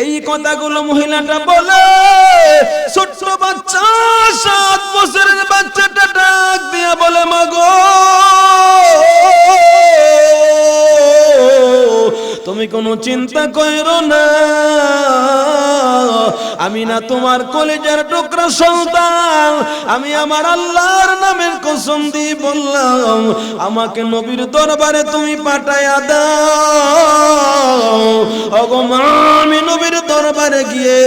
এই কথাগুলো মহিলাটা বলে ছোট্ট বাচ্চা 7 বছরের বাচ্চাটা ডাক দিয়া বলে মাগো তুমি কোনো চিন্তা করো না আমি না তোমার কলিজার টুকরা সন্তান আমি আমার আল্লাহর নামের কসম দিয়ে বললাম আমাকে নবীর দরবারে তুমি পাঠায়া দাও ওগো মা আমি নবীর দরবারে গিয়ে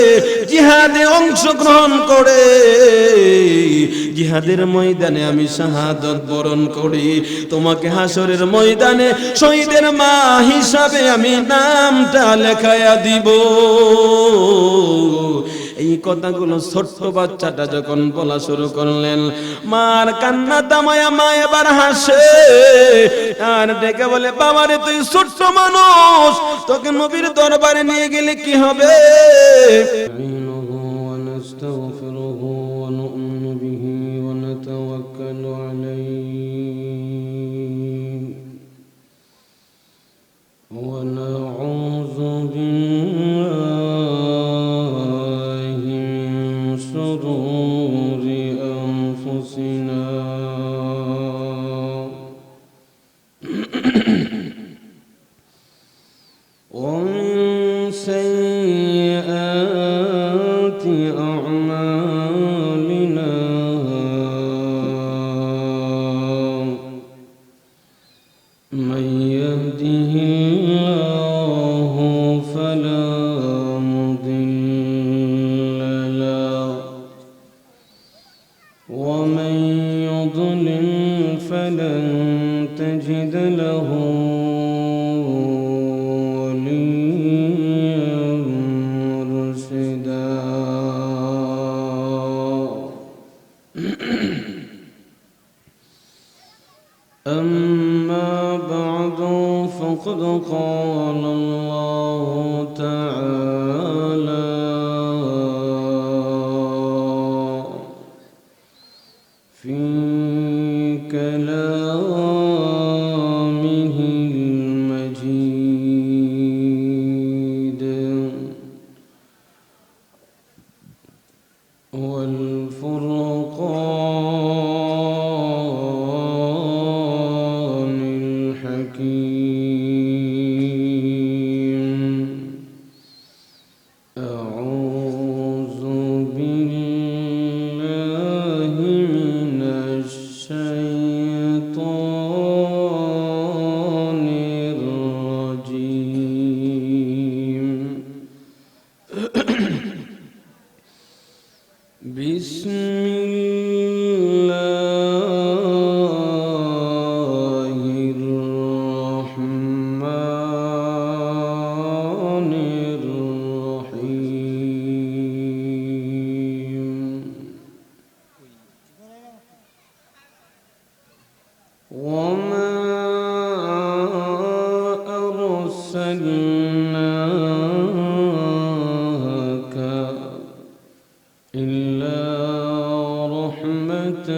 জিহাদে অংশগ্রহণ করে জিহাদের ময়দানে আমি শাহাদাত বরণ করি তোমাকে হাসরের ময়দানে শহীদের মা হিসাবে আমি নামটা লেখায়া দিব এই কথাগুলো ছোট্ট বাচ্চাটা যখন বলা শুরু করলেন মার কান্না থামায়া মা এবার হাসে আর ডেকে বলে বাবারে তুই ছোট্ট মানুষ তোকে নবীর দরবারে নিয়ে গেলে কি হবে ونعوذ بالله من شرور أنفسنا ومن سيئات أعمالنا من يهده الله فلا مضل له ومن يضلل فلن تجد له وليا مرشدا أما بعد فقد قال الله تعالى في كلامه المجيد والفرقان الحكيم أعوذ بالله من الشيطان الرجيم بسم الله الرحمن الرحيم وما أرسلناك إلا رحمة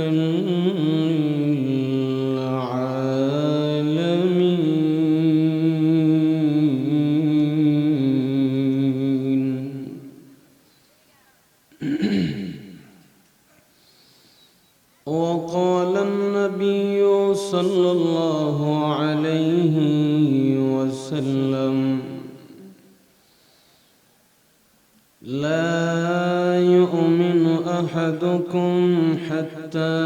للعالمين وقال النبي صلى الله عليه وسلم لا يؤمن أحدكم حتى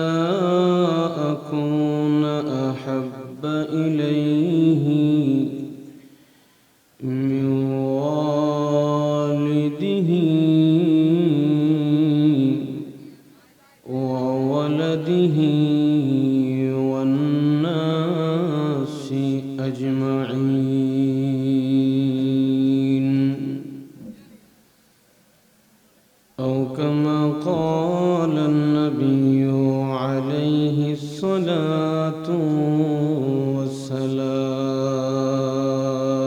أكون أحب إليه من والده وولده والناس أجمعين أو كما قال النبي عليه الصلاة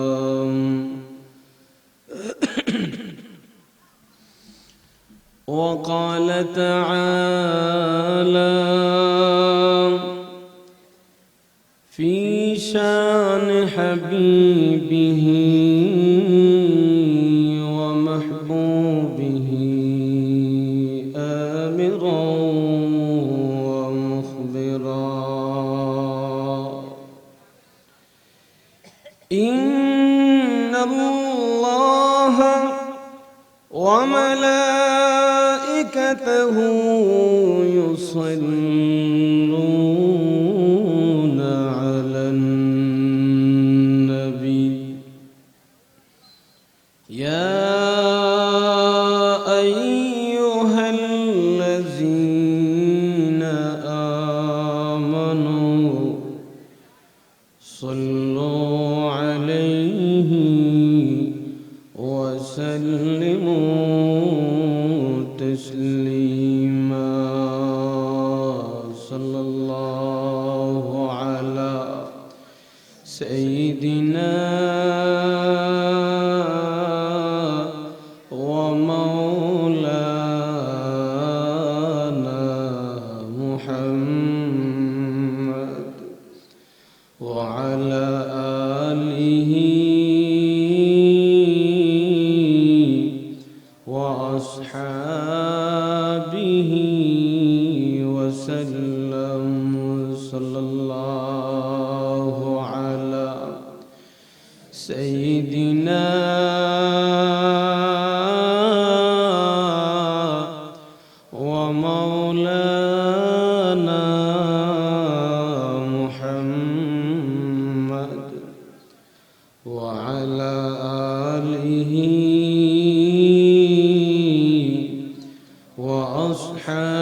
والسلام وقال تعالى في شان حبيبه ومحبوبه وملائكته يصلون على النبي يا أيها الذين آمنوا صلوا عليه وسلموا تسليما صلى الله على سيدنا ومولانا محمد وعلى آله وأصحابه وسلم صلى الله على سيدنا ومولانا محمد وعلى آله وأصحابه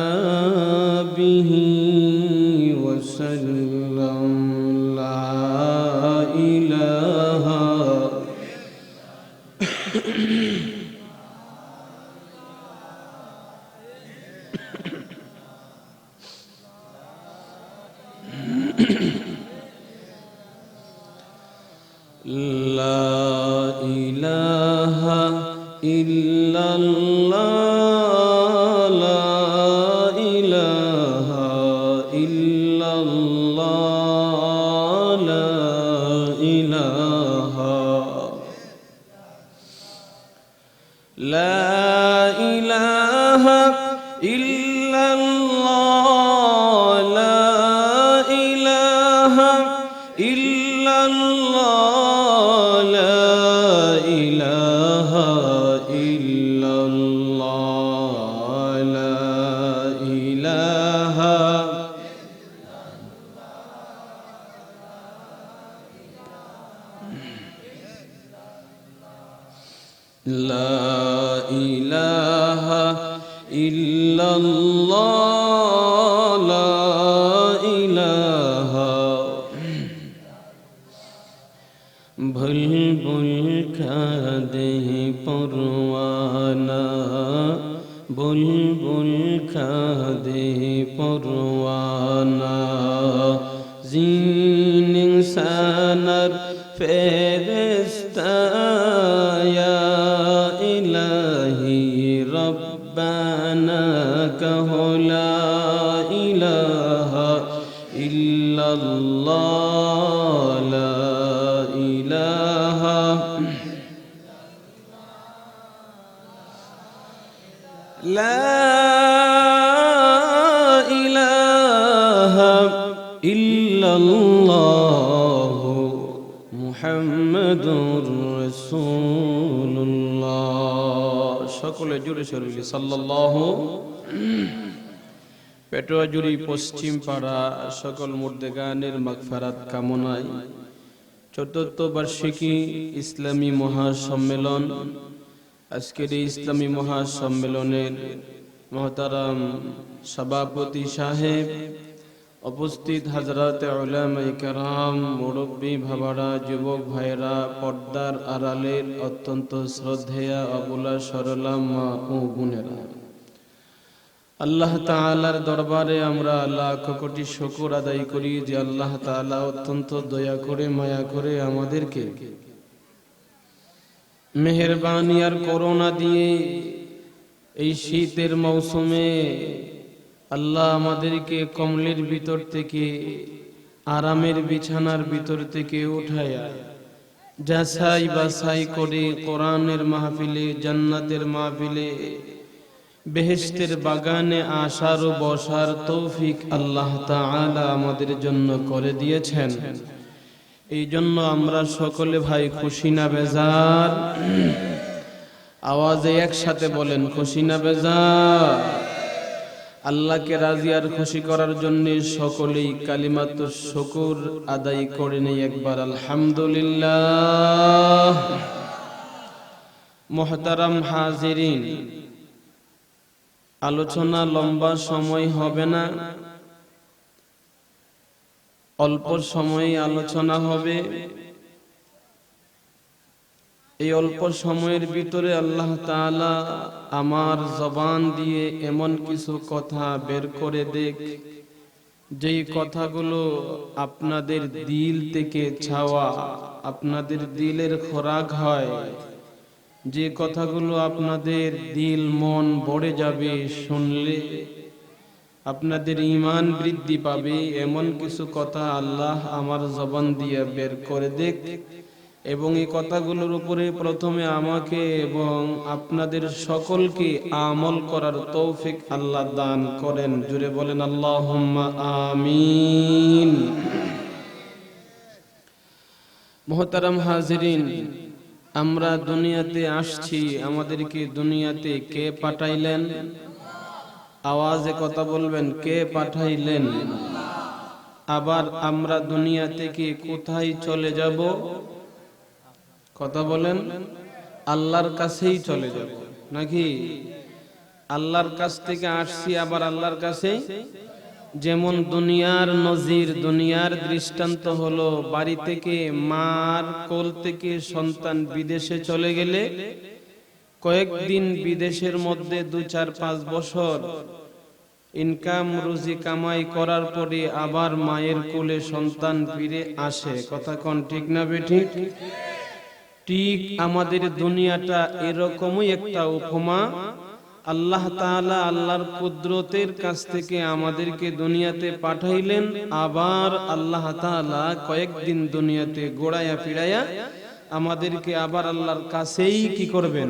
وسلم لا إله لا إله إلا الله لا إله إلا الله لا إله لا إله إلا الله لا إله إلا الله لا إله إلا الله لا إله لا إله إلا الله لا إله बुलबुल का दे परवाना बुलबुल का दे परवाना जीन इंसानर फेरिस्ता या इलाही रब्बाना कहो ला इलाहा इल्लल्लाह ला इलाहा ला इलाहा इल्लल्लाह मुहम्मदुर রাসূলুল্লাহ সকলে জুড়ে শরীরে সাল্লাল্লাহু পেটুয়াজুরি পশ্চিম পাড়া সকল মুর্দেগানের মাগফিরাত কামনায় চতুর্থ বার্ষিকী ইসলামী মহাসম্মেলন আজকের এই ইসলামী মহাসম্মেলনের মহতারাম সভাপতি সাহেব উপস্থিত হযরত উলামায়ে কেরাম মুরব্বী ভাবারা যুবক ভাইরা পর্দার আড়ালের অত্যন্ত শ্রদ্ধেয়া অবলা সরলা মা ও বোনেরা আল্লাহ তাআলার দরবারে আমরা লাখ কোটি শুকর আদায় করি যে আল্লাহ তাআলা অত্যন্ত দয়া করে মায়া করে আমাদেরকে মেহেরবানি আর করুণা দিয়ে এই শীতের মৌসুমে আল্লাহ আমাদেরকে কমলের ভিতর থেকে আরামের বিছানার ভিতর থেকে উঠায়া যাচাই বাছাই করে কোরআনের মাহফিলে জান্নাতের মাহফিলে বেহেশতের বাগানে আসার ও বসার তৌফিক আল্লাহ তাআলা আমাদের জন্য করে দিয়েছেন। এই জন্য আমরা সকলে ভাই খুশি না বেজার? আওয়াজে একসাথে বলেন খুশি না বেজার? আল্লাহকে রাজি আর খুশি করার জন্য সকলেই কালিমাতুশ শুকর আদায় করে নেই একবার আলহামদুলিল্লাহ। মুহতারাম হাজিরিন, আলোচনা লম্বা সময় হবে না, অল্প সময়ে আলোচনা হবে। এই অল্প সময়ের ভিতরে আল্লাহ তাআলা আমার জবান দিয়ে এমন কিছু কথা বের করে দেখ, যেই কথাগুলো আপনাদের দিল থেকে ছাওয়া, আপনাদের দিলের খোরাক হয়, যে কথাগুলো আপনাদের দিল মন ভরে যাবে শুনলে, আপনাদের ঈমান বৃদ্ধি পাবে, এমন কিছু কথা আল্লাহ আমার জবান দিয়ে বের করে দেখ। এবং এই কথাগুলোর উপরে প্রথমে আমাকে এবং আপনাদের সকলকে আমল করার তৌফিক আল্লাহ দান করেন। জুড়ে বলেন আল্লাহুম্মা আমিন। মুহতারাম হাজিরিন, আমরা দুনিয়াতে আসছি, আমাদেরকে দুনিয়াতে কে পাঠাইলেন? আওয়াজে কথা বলবেন, কে পাঠাইলেন? আবার আমরা দুনিয়া থেকে কোথায় চলে যাব? কথা বলেন, আল্লাহর কাছেই চলে যাব নাকি? আল্লাহর কাছ থেকে আসছি, আবার আল্লাহর কাছে। যেমন দুনিয়ার নজির, দুনিয়ার দৃষ্টান্ত হলো বাড়ি থেকে, মার কোল থেকে সন্তান বিদেশে চলে গেলে কয়েকদিন বিদেশের মধ্যে 2-4-5 বছর ইনকাম রুজি কামাই করার পরে আবার মায়ের কোলে সন্তান ফিরে আসে। কথা কোন ঠিক না বেঠিক? ঠিক আমাদের দুনিয়াটা এরকমই একটা উপমা। আল্লাহ তাআলা আল্লাহর কুদরতের কাছ থেকে আমাদেরকে দুনিয়াতে পাঠাইলেন, আবার আল্লাহ তাআলা কয়েকদিন দুনিয়াতে গোড়ায়া ফিরাইয়া আমাদেরকে আবার আল্লাহর কাছেই কি করবেন?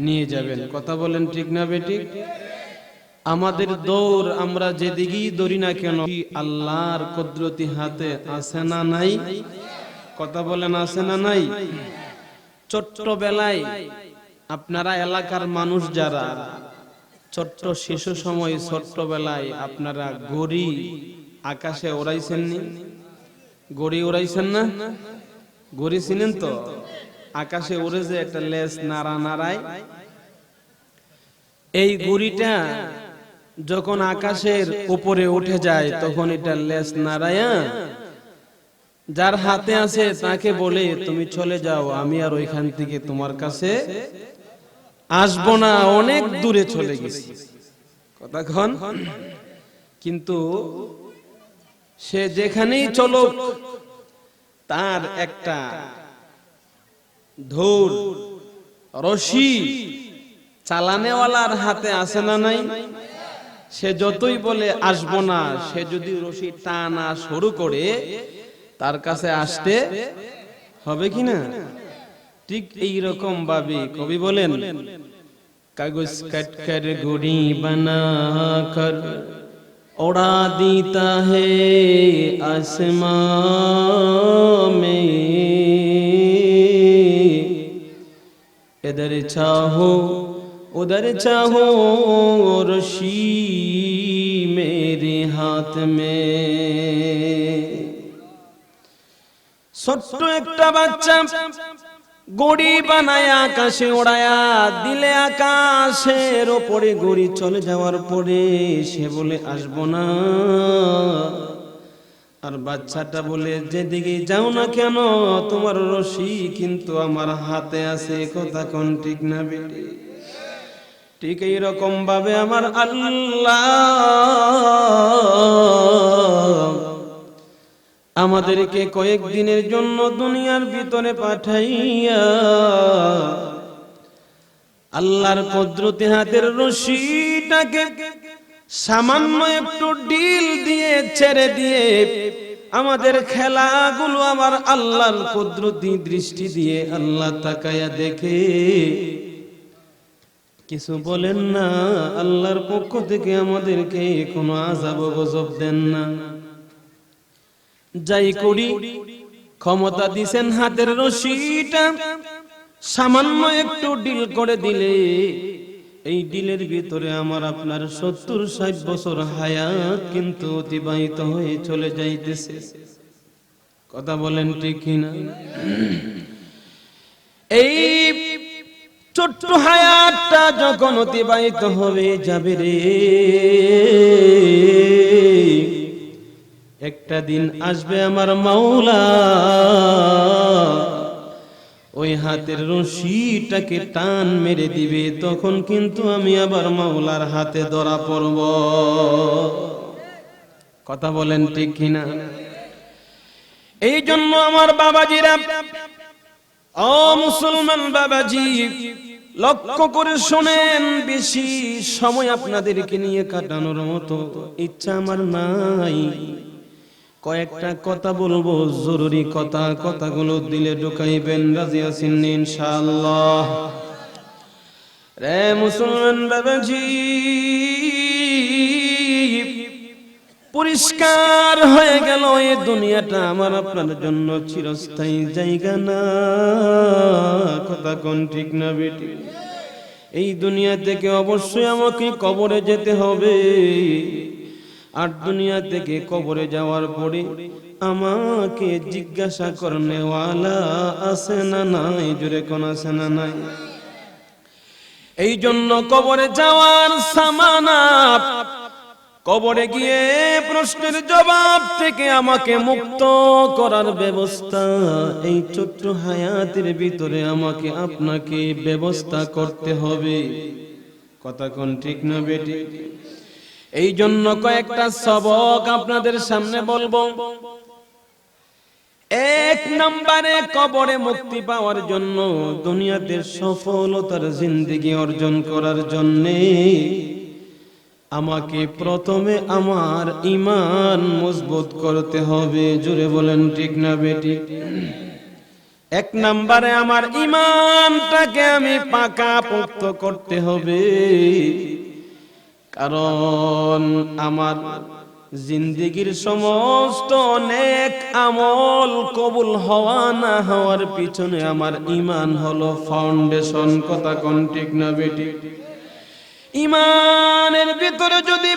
নিয়ে যাবেন। কথা বলেন ঠিক না বেঠিক? আমাদের দৌড়, আমরা যেদিকেই দৌড়ি না কেন, আল্লাহর কুদরতি হাতে আছে না নাই? কথা বলেন আছে না নাই? ছোট্টবেলায় আপনারা এলাকার মানুষ যারা ছোট্ট শিশু সময়, ছোট্টবেলায় আপনারা গড়ি আকাশে ওড়াইছেন নি? গড়ি ওড়াইছেন না? গড়ি চিনেন তো? আকাশে উড়ে যে একটা লেজ নাড়া নাড়ায়, এই গড়িটা যখন আকাশের উপরে উঠে যায় তখন এটা লেজ নাড়ায়া যার হাতে আছে তাকে বলে, তুমি চলে যাও, আমি আর ওইখান থেকে তোমার কাছে আসবো না, অনেক দূরে চলে গেছি। কতক্ষণ? কিন্তু সে যেখানেই চলুক, তার একটা ধূর রশি চালানেওয়ালার হাতে আছে না নাই? সে যতই বলে আসবো না, সে যদি রশি টানা শুরু করে তার কাছে আসতে হবে কিনা? ঠিক এই রকম ভাবে কবি বলেন, কাগজ কাট কর গুড়ি বানা কর ওড়া দিতা হে আসমান মে, इधर चाहो उधर चाहो रशी मेरे हाथ में। ছোট্ট একটা বাচ্চা গড়ি বানায় আকাশে ওড়ায়া দিলে, আকাশের ওপরে গড়ি চলে যাওয়ার পরে সে বলে আসবো না, আর বাচ্চাটা বলে যেদিকে যাও না কেন তোমার রশি কিন্তু আমার হাতে আছে। কথা কোন ঠিক না বেটি? ঠিক এইরকম ভাবে আমার আল্লাহ আমাদেরকে কয়েকদিনের জন্য দুনিয়ার ভিতরে পাঠাইয়া আল্লাহর কুদরতি হাতের রশিটাকে সামান্য একটু ঢিল দিয়ে ছেড়ে দিয়ে আমাদের খেলাগুলো আমার আল্লাহর কুদরতি দৃষ্টি দিয়ে আল্লাহ তাকায়া দেখে কিছু বলেন না। আল্লাহর পক্ষ থেকে আমাদেরকে কোনো আযাব গজব দেন না। যাই করি ক্ষমতা দিছেন হাতের রশিটা সামান্য একটু ডিল করে দিলে এই ডিলের ভিতরে আমার আপনার 70-60 বছর হায়াত কিন্তু অতিবাহিত হয়ে চলে যাইতেছে। কথা বলেন ঠিক কিনা? এই ছোট্ট হায়াতটা যখন অতিবাহিত হবে যাবে রে, একটা দিন আসবে আমার মাওলা ওই হাতের রশিটাকে টান মেরে দিবে, তখন কিন্তু আমি আবার মাওলার হাতে ধরা পড়ব। কথা বলেন ঠিক কিনা? এই জন্য আমার বাবাজিরা, ও মুসলমান বাবাজি, লক্ষ্য করে শুনেন, বেশি সময় আপনাদেরকে নিয়ে কাটানোর মতো ইচ্ছা আমার নাই। কয়েকটা কথা বলবো, জরুরি কথা, কথাগুলো দিলে ঢুকাইবেন। রাজি আছেন ইনশাআল্লাহ? রে মুসলমান বাবাজি, পরিষ্কার হয়ে গেল এই দুনিয়াটা আমার আপনার জন্য চিরস্থায়ী জায়গা না। কথা কোন ঠিক না বেটি? এই দুনিয়া থেকে অবশ্যই আমাকে কবরে যেতে হবে। আর দুনিয়া থেকে কবরে যাওয়ার পরে আমাকে জিজ্ঞাসা করনেওয়ালা আছে না নাই? জোরে কোন আছে না নাই? এই জন্য কবরে যাওয়ার সামানা, কবরে গিয়ে প্রশ্নের জবাব থেকে আমাকে মুক্ত করার ব্যবস্থা এই ছোট্ট হায়াতের ভিতরে আমাকে আপনাকে ব্যবস্থা করতে হবে। কথা কোন ঠিক না বেটি? এই জন্য কয়েকটা সবক আপনাদের সামনে বলবো। এক নম্বরে, কবরে মুক্তি পাওয়ার জন্য, দুনিয়াতে সফলতার জিন্দেগি অর্জন করার জন্যে আমাকে প্রথমে আমার ঈমান মজবুত করতে হবে। জোরে বলেন ঠিক না বেটি? এক নম্বরে আমার ঈমানটাকে আমি পাকাপোক্ত করতে হবে। কারণ আমার জিন্দেগির সমস্ত নেক আমল কবুল হওয়া না হওয়ার পিছনে আমার ঈমান হলো ফাউন্ডেশন। কথা কোন ঠিক না বেটি? ঈমানের ভিতরে যদি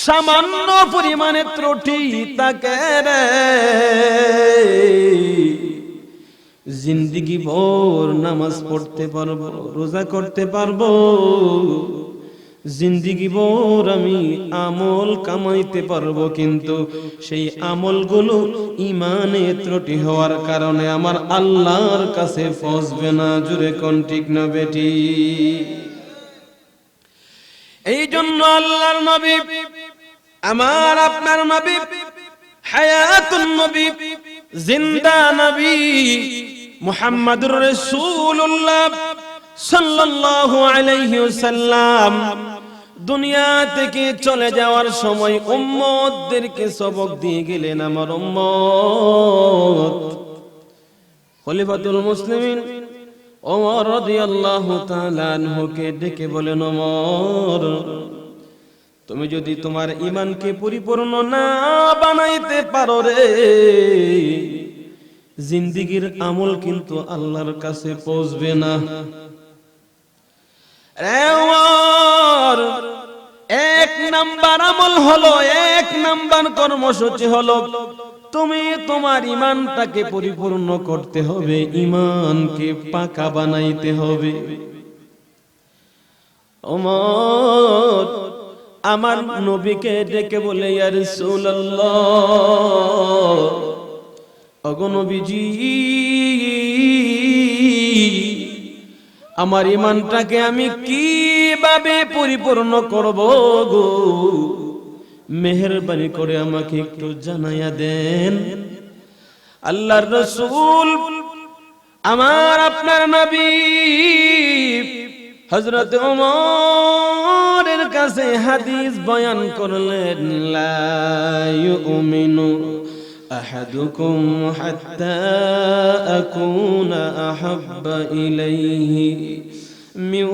সামান্য পরিমাণে ত্রুটি থাকে রে, জিন্দেগি ভর নামাজ পড়তে পারবো, রোজা করতে পারবো, জিন্দেগি ভর আমি আমল কামাইতে পারবো, কিন্তু সেই আমলগুলো ঈমানে ত্রুটি হওয়ার কারণে আমার আল্লাহর কাছে পৌঁছবে না। জুরে কোন ঠিক না বেটি? এই জন্য আল্লাহর নবী, আমার আপনার নবী, হায়াতুন নবী, জিন্দা নবী মুহাম্মাদুর রাসূলুল্লাহ সাল্লাল্লাহু আলাইহি ওয়াসাল্লাম দুনিয়া থেকে চলে যাওয়ার সময় উম্মতদেরকে সবক দিয়ে গেলেন। আমার উম্মত, খলিফাতুল মুসলিমিন ওমর রাদিয়াল্লাহু তাআলা আনহুকে ডেকে বলেন, ওমর, তুমি যদি তোমার ঈমানকে পরিপূর্ণ না বানাইতে পারো রে, জিন্দেগির আমল কিন্তু আল্লাহর কাছে পৌঁছবে না। রে ওমর, এক নাম্বার আমল হলো, এক নাম্বার কর্মসূচি হলো, তুমি তোমার ঈমানটাকে পরিপূর্ণ করতে হবে, ঈমানকে পাকা বানাইতে হবে। ওমর আমার নবীকে ডেকে বলে, ইয়া রাসূলুল্লাহ, ওগো নবীজি, আমার ঈমানটাকে আমি কিভাবে পরিপূর্ণ করব গো? মেহেরবানি করে আমাকে একটু জানাইয়া দেন। আল্লাহর রাসূল, আমার আপনার নবী হযরত ওমরের কাছে হাদিস বয়ান করলেন, লা ইউমিনু আহাদুকুম হাত্তা আকুনা আহাব্বা ইলাইহি মিন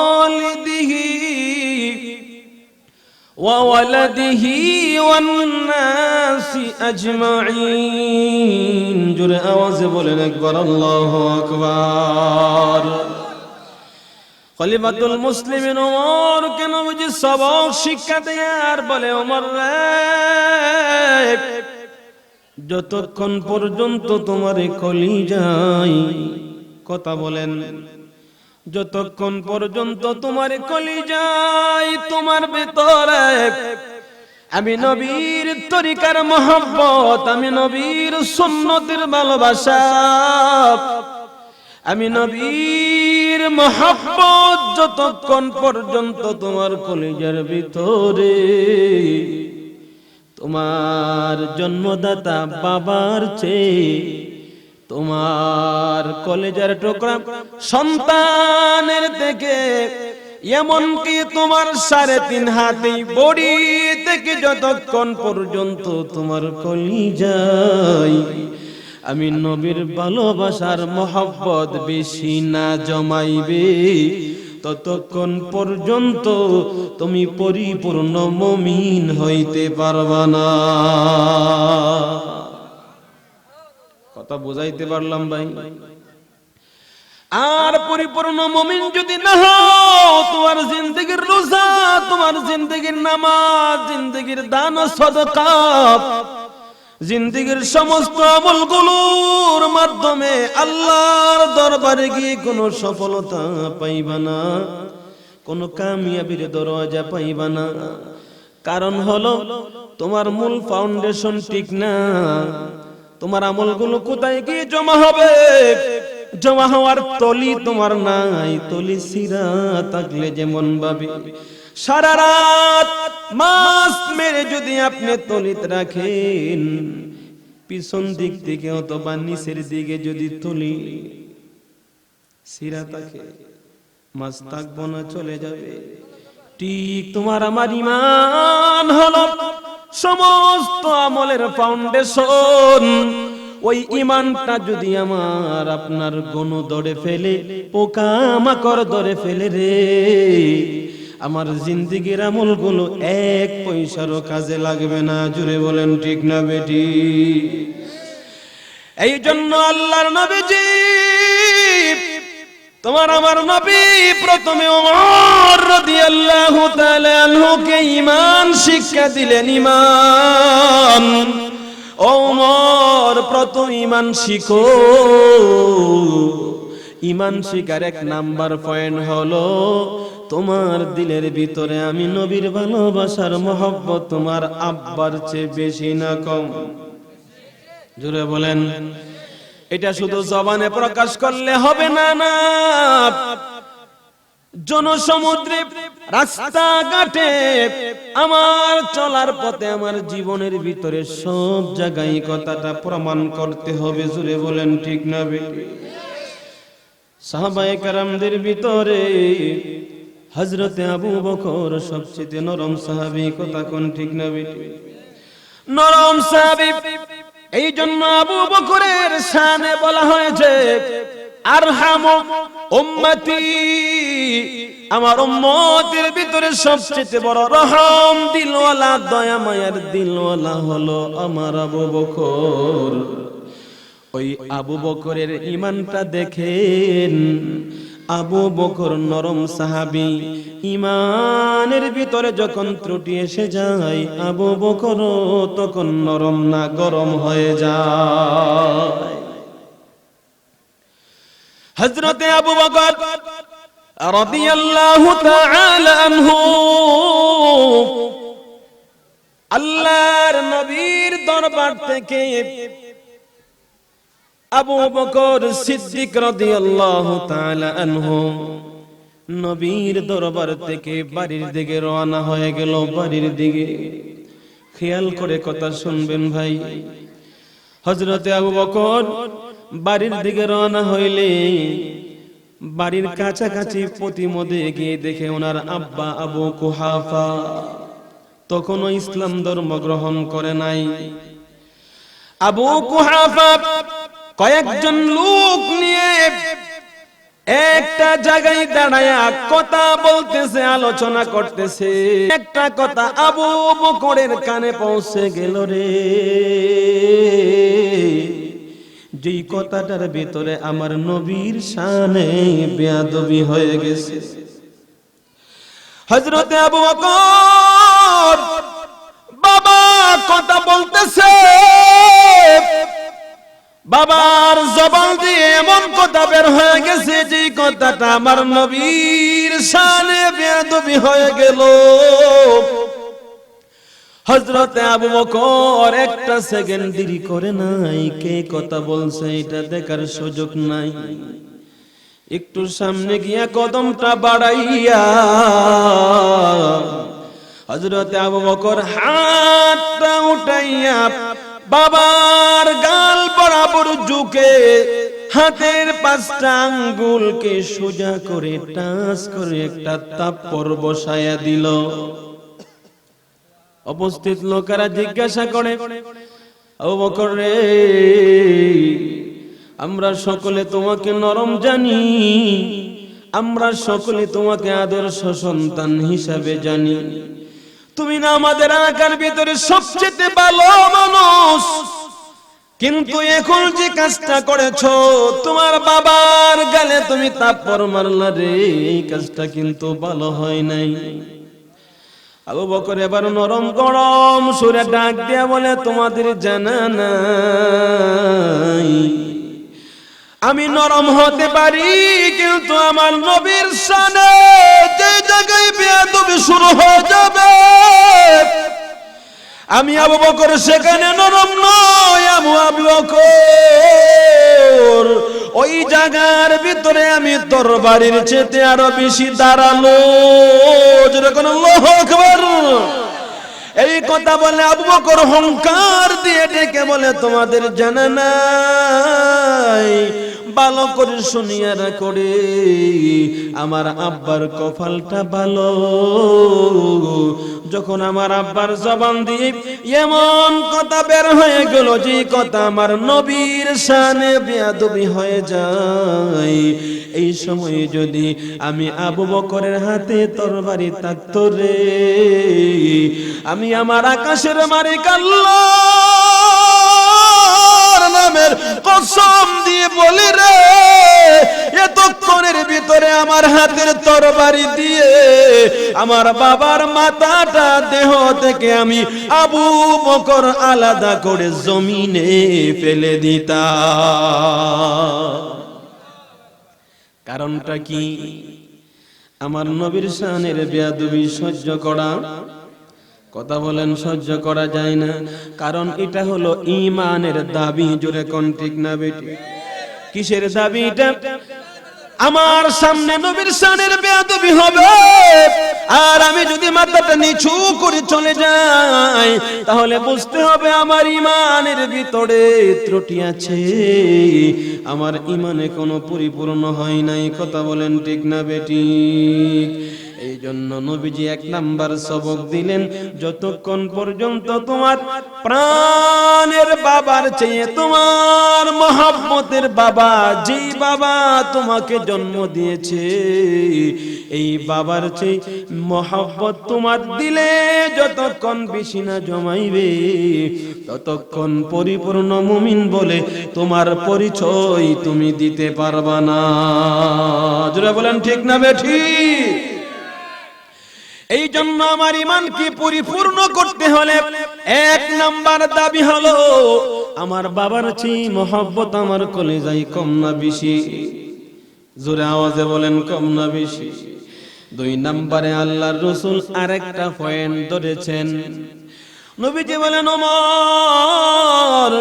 ওয়ালিদিহি ওয়া ওয়ালাদিহি ওয়ান নাসি আজমাইন। জোরে আওয়াজে বলেন একবার আল্লাহু আকবার। খলিফাতুল মুসলিমিন ওমর কেন বুঝি সবক শিক্ষা দেয় আর বলে, ওমর রে, যতক্ষণ পর্যন্ত তোমার কলিজায়, কথা বলেন, যতক্ষণ পর্যন্ত তোমার কলিজায়, তোমার ভিতরে আমি নবীর তরিকার মহব্বত, আমি নবীর সুন্নতের ভালোবাসা, আমি নবীর মহব্বত যতক্ষণ পর্যন্ত তোমার কলিজার ভিতরে, তোমার জন্মদাতা বাবার চেয়ে তোমার কলিজার টুকরা সন্তানের থেকে, এমনকি তোমার 3.5 হাতি বডি থেকে যতক্ষণ পর্যন্ত তোমার কলিজায় আমি নবীর ভালোবাসার মহব্বত বেশি না জমাইবে, ততক্ষণ পর্যন্ত তুমি পরিপূর্ণ মুমিন হইতে পারবা না। কথা বুঝাইতে পারলাম ভাই? আর পরিপূর্ণ মুমিন যদি না হও, তোমার জিন্দেগীর রোজা, তোমার জিন্দেগীর নামাজ, জিন্দেগীর দান সাদকা, জিন্দেগীর সমস্ত আমলগুলোর মাধ্যমে আল্লাহর দরবারে গিয়ে কোনো সফলতা পাইবা না, কোনো কামিয়াবির দরজা পাইবা না। কারণ হলো তোমার মূল ফাউন্ডেশন ঠিক না। তোমার আমলগুলো কোথায় গিয়ে জমা হবে? জমা হওয়ার তলি তোমার নাই। তলি সিরা থাকলে যেমন ভাবে সারা রাত মাছ মেরে যদি আপনি তলিতে রাখেন, পিছন দিক থেকে অথবা নিচের দিকে যদি তলি সিরা থাকে, মাছ থাকবো না, চলে যাবে। ঠিক তোমার আমার ঈমান হলো সমস্ত আমলের ফাউন্ডেশন। ওই ঈমানটা যদি আমার আপনার গনু ধরে ফেলে, পোকা মাকড় ধরে ফেলে রে, আমার জিন্দেগীর আমলগুলো 1 পয়সারও কাজে লাগবে না। জুড়ে বলেন ঠিক না বেটি? এই জন্য আল্লাহর নবীজি, তোমার আমার নবী প্রথমে ওমর রাদিয়াল্লাহু তাআলা আনহুকে ঈমান শিক্ষা দিলেন। ঈমান, ওমর প্রথম ঈমান শিখো। ঈমান শিখার 1 নাম্বার পয়েন্ট হলো তোমার দিলের ভিতরে আমি নবীর ভালোবাসার মহব্বত তোমার আব্বার চেয়ে বেশি না কম? জোরে বলেন। এটা শুধু জবানে প্রকাশ করলে হবে না। না, জনসমুদ্রে, রাস্তাঘাটে, আমার চলার পথে, আমার জীবনের ভিতরে সব জায়গায় কথাটা প্রমাণ করতে হবে। জোরে বলেন ঠিক না বেটি? সাহাবায়ে কেরামদের ভিতরে হযরতে আবু বকর সবচেয়ে নরম সাহাবী। কথা কোন ঠিক না বেটি? নরম সাহাবী। এই জন্য আবু বকরের শানে বলা হয়েছে আরহামু উম্মতি, আমার উম্মতের ভিতরে সবচেয়ে বড় রহম দিলওয়ালা, দয়া মায়ার দিলওয়ালা হলো আমার আবু বকর। ওই আবু বকরের ঈমানটা দেখেন। আবু বকর নরম সাহাবী, ঈমানের ভিতরে যখন ত্রুটি এসে যায়, আবু বকর তখন নরম না, গরম হয়ে যায়। হযরতে আবু বকর রাদিয়াল্লাহু তাআলা আনহু আল্লাহর নবীর দরবার থেকে আবু বকর সিদ্দিক রাদিয়াল্লাহু তাআলা আনহু নবীর দরবার থেকে বাড়ির দিকে রওনা হয়ে গেল। বাড়ির দিকে খেয়াল করে কথা শুনবেন ভাই। হযরতে আবু বকর বাড়ির দিকে রওনা হইলে বাড়ির কাছাকাছি প্রতিমধ্যে গিয়ে দেখে ওনার আব্বা আবু কুহাফা তখনও ইসলাম ধর্ম গ্রহণ করে নাই। আবু কুহাফা কয়েকজন লোক নিয়ে একটা জায়গায় দাঁড়ায় কথা বলতেছে, আলোচনা করতেছে। একটা কথা আবু বকরের কানে পৌঁছে গেল রে, যেই কথাটার ভিতরে আমার নবীর শানে বেয়াদবি হয়ে গেছে। হযরতে আবু বকর বাবা কথা বলতেছে, বাবার জবান দিয়ে এমন কথা বের হয়ে গেছে যে কথাটা আমার নবীর শানে বেয়াদবি হয়ে গেল। হযরতে আবু বকর একটা সেকেন্ড দেরি করে নাই, কে কথা বলছে এটা দেখার সুযোগ নাই। একটু সামনে গিয়া কদমটা বাড়াইয়া হযরতে আবু বকর হাতটা উঠাইয়া বাবার গাল বরাবর ঝুঁকে হাতের 5টা আঙ্গুলকে সোজা করে টাচ করে একটা থাপ্পড় বসায়া দিল। উপস্থিত লোকেরা জিজ্ঞাসা করে, আবু বকর রে, আমরা সকলে তোমাকে নরম জানি, আমরা সকলে তোমাকে আদর্শ সন্তান হিসাবে জানি, তুমি না আমাদের এলাকার ভিতরে সবচেয়ে ভালো মানুষ, কিন্তু এখন যে কাজটা করেছো, তোমার বাবার গালে তুমি থাপ্পড় মারলা রে, এই কাজটা কিন্তু ভালো হয় নাই। আবু বকর এবার নরম গরম সুরে ডাক দিয়া বলে, তোমাদের জানা নাই আমি নরম হতে পারি, কিন্তু আমার নবীর শানে যে জায়গায় বেয়াদবি শুরু হয়ে যাবে আমি আবু বকর সেখানে নরম নয়। আবু বকর ওই জায়গার ভিতরে আমি তরবারির চেয়ে আরো বেশি দাঁড়ালো। যেরকম আল্লাহু আকবার। এই কথা বলে আবু বকর হুঙ্কার দিয়ে ডেকে বলে, তোমাদের জানা নাই, ভালো করে শুনিয়া রাখো রে, আমার আব্বার কপালটা ভালো। যখন আমার আব্বার জবান দিয়ে এমন কথা বের হয়ে গেল যে কথা আমার নবীর শানে বেয়াদবি হয়ে যায়, এই সময়ে যদি আমি আবু বকরের হাতে তরবারি থাকতো রে, আমি আমার আকাশের মালিক আল্লাহর নামের কসম দিয়ে বলি রে, এতক্ষণের ভিতরে আমার হাতের তরবারি দিয়ে আমার বাবার মাথাটা দেহ থেকে আমি আবু বকর আলাদা করে জমিনে ফেলে দিতাম। কারণটা কি? আমার নবীর শানের বেয়াদবি সহ্য করা, কথা বলেন, সহ্য করা যায় না। কারণ এটা হলো ঈমানের দাবি। জোরে কোন ঠিক না বেটি? কিসের দাবি এটা? আমার সামনে নবীর শানের বেয়াদবি হবে আর আমি যদি মাথাটা নিচু করে চলে যাই, তাহলে বুঝতে হবে আমার ঈমানের ভিতরে ত্রুটি আছে, আমার ঈমানে কোনো পরিপূর্ণ হয় নাই। কথা বলেন ঠিক না বেটি? এই জন্য নবীজি 1 নাম্বার সবক দিলেন, যতক্ষণ পর্যন্ত তোমার প্রাণের বাবার চেয়ে তোমার মহব্বতের বাবা, যেই বাবা তোমাকে জন্ম দিয়েছে, এই বাবার চেয়ে মহব্বত তোমার দিলে যতক্ষণ বেশি না জমাইবে, ততক্ষণ পরিপূর্ণ মুমিন বলে তোমার পরিচয় তুমি দিতে পারবা না। যারা বলেন ঠিক না বেঠি? এই জন্য আমার ঈমানকে পরিপূর্ণ করতে হলে 1 নাম্বার দাবি হলো আমার বাবার চেয়ে মহব্বত আমার কলিজায় কম না বেশি? জোরে আওয়াজে বলেন, কম না বেশি? 2 নাম্বারে আল্লাহর রাসূল আরেকটা পয়েন্ট ধরেছেন। নবীজি বলেন, ওমর,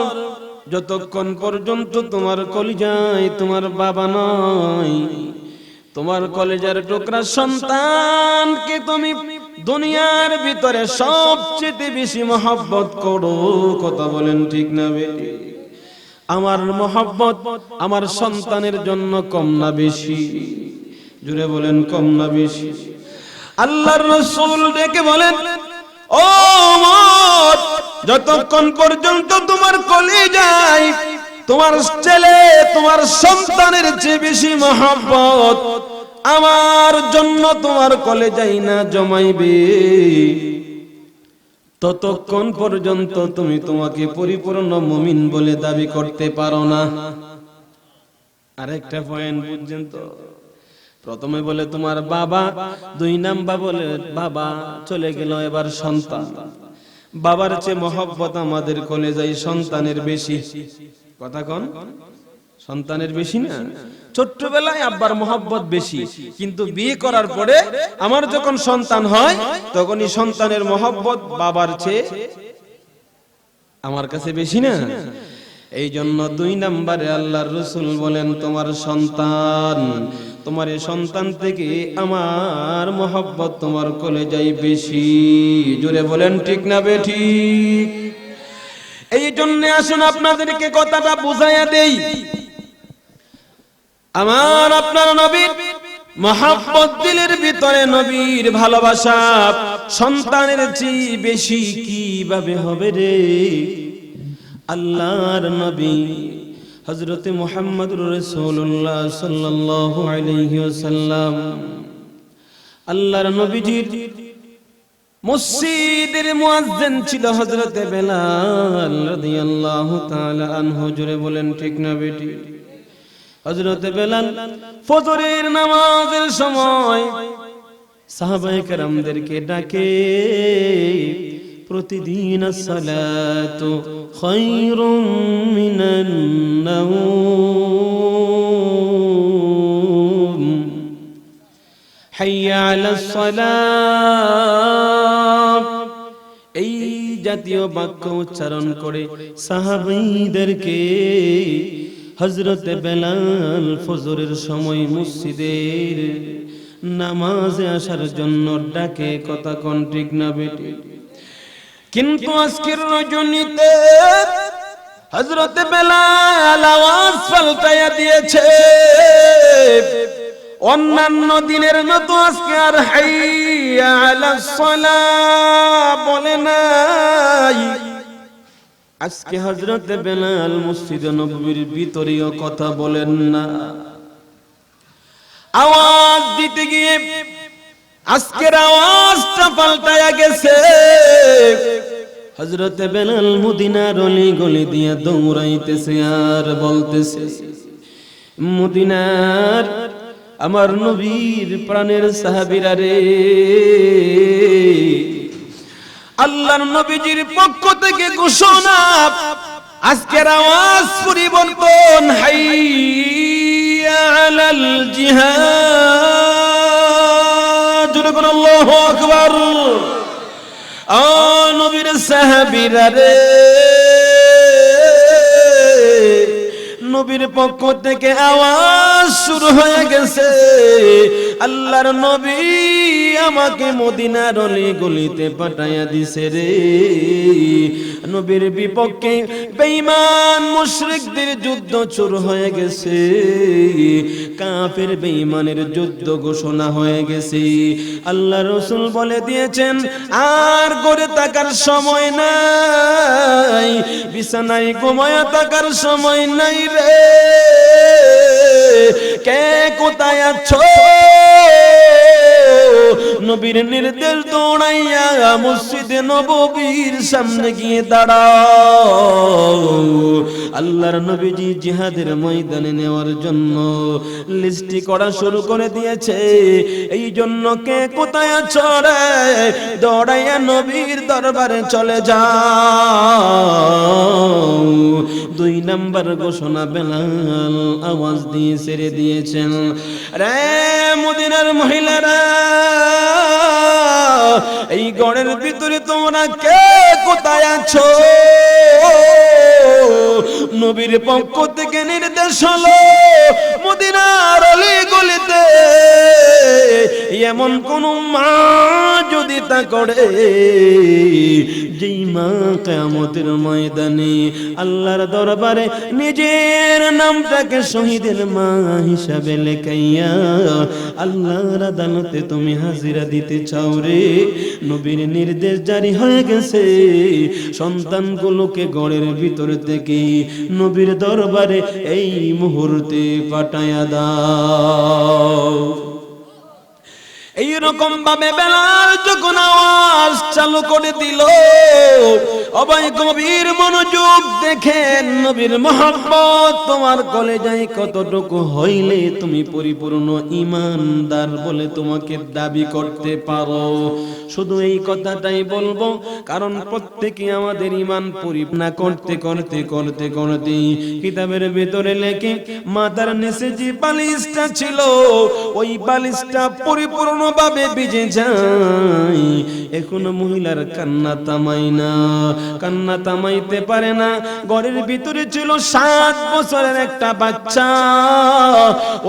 যতক্ষণ পর্যন্ত তোমার কলিজায় তোমার বাবা নয়, তোমার কলেজের টুকরা সন্তানকে তুমি দুনিয়ার ভিতরে সবচেয়ে বেশি মহব্বত করো। কথা বলেন ঠিক না বেটি? আমার মহব্বত আমার সন্তানের জন্য কম না বেশি? জুড়ে বলেন, কম না বেশি? আল্লাহর রাসূল ডেকে বলেন, ও ওমর, যতক্ষণ পর্যন্ত তোমার কলিজায় তোমার ছেলে তোমার সন্তানের চেয়ে বেশি মহব্বত আমার জন্য তোমার কলেজায় না জমাইবে, ততক্ষণ পর্যন্ত তুমি তোমাকে পরিপূর্ণ মুমিন বলে দাবি করতে পারো না। আরেকটা পয়েন্ট বুঝছেন তো? প্রথমে বলে তোমার বাবা, 2 নাম্বার বলে বাবা চলে গেল, এবার সন্তান। বাবার চেয়ে মহব্বত আমাদের কলেজায় সন্তানের বেশি। কথা কোন? সন্তানের বেশি না? ছোট্টবেলায় আব্বার মহব্বত বেশি, কিন্তু বিয়ে করার পরে আমার যখন সন্তান হয় তখনই সন্তানের মহব্বত বাবার চেয়ে আমার কাছে বেশি না? এই জন্য 2 নম্বরে আল্লাহর রাসূল বলেন তোমার সন্তান, তোমার এই সন্তান থেকে আমার মহব্বত তোমার কলেজায় বেশি। জোরে বলেন ঠিক না বেঠিক? এই জন্য আসুন আপনাদেরকে কথাটা বুঝাইয়া দেই, আমার আপনার নবীর মহব্বত দিলের ভিতরে, নবীর ভালোবাসা সন্তানের চেয়ে বেশি কিভাবে হবে রে? আল্লাহর নবী হযরতে মুহাম্মদুর রাসূলুল্লাহ সাল্লাল্লাহু আলাইহি ওয়াসাল্লাম, আল্লাহর নবীজির মসজিদের মুয়াজ্জিন ছিল হযরতে বেলাল রাদিয়াল্লাহু তাআলা আনহু। জোরে বলেন ঠিক না বেটি? হযরতে বেলাল ফজরের নামাজের সময় সাহাবায়ে কেরামদেরকে ডাকে, প্রতিদিন আসসালাতু খায়রুম মিনান নাওম, হাইয়া আলাস সালাত, এই জাতীয় বাক্য উচ্চারণ করে সাহাবীদেরকে হযরতে বেলাল ফজরের সময় মসজিদের নামাজে আসার জন্য ডাকে। কথা কোন ঠিক না বেটি? কিন্তু আজকের রজনীতে হযরতে বেলাল আওয়াজ পাল্টাইয়া দিয়েছে। অন্যান্য দিনের মতো আজকে আর হাইয়া আলাস সালাহ বলে নাই। আজকে হযরতে বেলাল মসজিদে নববীর ভিতরেও কথা বলেন না, আওয়াজ দিতে গিয়ে আজকের আওয়াজটা পাল্টায়া গেছে। হযরতে বেলাল মদিনার অলি গলি দিয়ে দৌড়াইতেছে আর বলতেছে, মদিনার আমার নবীর প্রাণের সাহাবীরা রে, আল্লাহর নবীজির পক্ষ থেকে ঘোষণা, আজকের আওয়াজ পরিবর্তন, হাইয়া আলাল জিহাদ। জোরে বলো আল্লাহু আকবার। ও নবীর সাহাবীরা রে, নবীর পক্ষ থেকে আওয়াজ শুরু হয়ে গেছে, আল্লাহর নবী আমাকে মদিনার অলি গলিতে পাঠাইয়া দিছে রে। নবীর বিপক্ষে বেঈমান মুশরিকদের যুদ্ধ শুরু হয়ে গেছে, কাফের বেঈমানের যুদ্ধ ঘোষণা হয়ে গেছে। আল্লাহ রাসূল বলে দিয়েছেন আর গড়ে থাকার সময় নাই, বিছানায় ঘুমায়া থাকার সময় নাই রে। কে কোথায় আছো? নবীর নির্দেশ দৌড়াইয়া মসজিদে নববীর সামনে গিয়ে দাঁড়াও। আল্লাহর নবীজি জিহাদের ময়দানে নেওয়ার জন্য লিস্টি করা শুরু করে দিয়েছে। এই জন্য কে কোথায় আছো রে, দৌড়াইয়া নবীর দরবারে চলে যাও। 2 নাম্বার ঘোষণা বেলাল আওয়াজ দিয়ে ছেড়ে দিয়েছেন, রে মদিনার মহিলারা, এই গড়ের ভিতরে তোমরা কে কোথায় আছো? নবীর পক্ষ থেকে নির্দেশ হলো মদিনার অলি গলিতে এমন কোন মা যদি সহযোগিতা করে, যেই মা কিয়ামতের ময়দানে আল্লাহর দরবারে নিজের নামটাকে শহীদের মা হিসাবে লেখাইয়া আল্লাহর আদালতে তুমি হাজিরা দিতে চাও রে, নবীর নির্দেশ জারি হয়ে গেছে, সন্তানগুলোকে ঘরের ভিতর থেকে নবীর দরবারে এই মুহূর্তে পাঠায়া দাও। এইরকম ভাবে বেলাল যখন আওয়াজ চালু করে দিল, অবাক গভীর মনোযোগ দেখেন নবীর মহব্বত তোমার কলেজায় কতটুকু হইলে তুমি পরিপূর্ণ ঈমানদার বলে তোমাকে দাবি করতে পারো। শুধু এই কথাটাই বলবো, কারণ প্রত্যেকে আমাদের ঈমান পরিপূর্ণ করতে করতে করতে করতে কিতাবের ভিতরে লেখে মাথার নিচে যে বালিশটা ছিল ওই বালিশটা পরিপূর্ণ ভাবে ভিজে যায়। এখনো মহিলার কান্না থামায় না, কান্না থামাইতে পারে না। ঘরের ভিতরে ছিল 7 বছরের একটা বাচ্চা,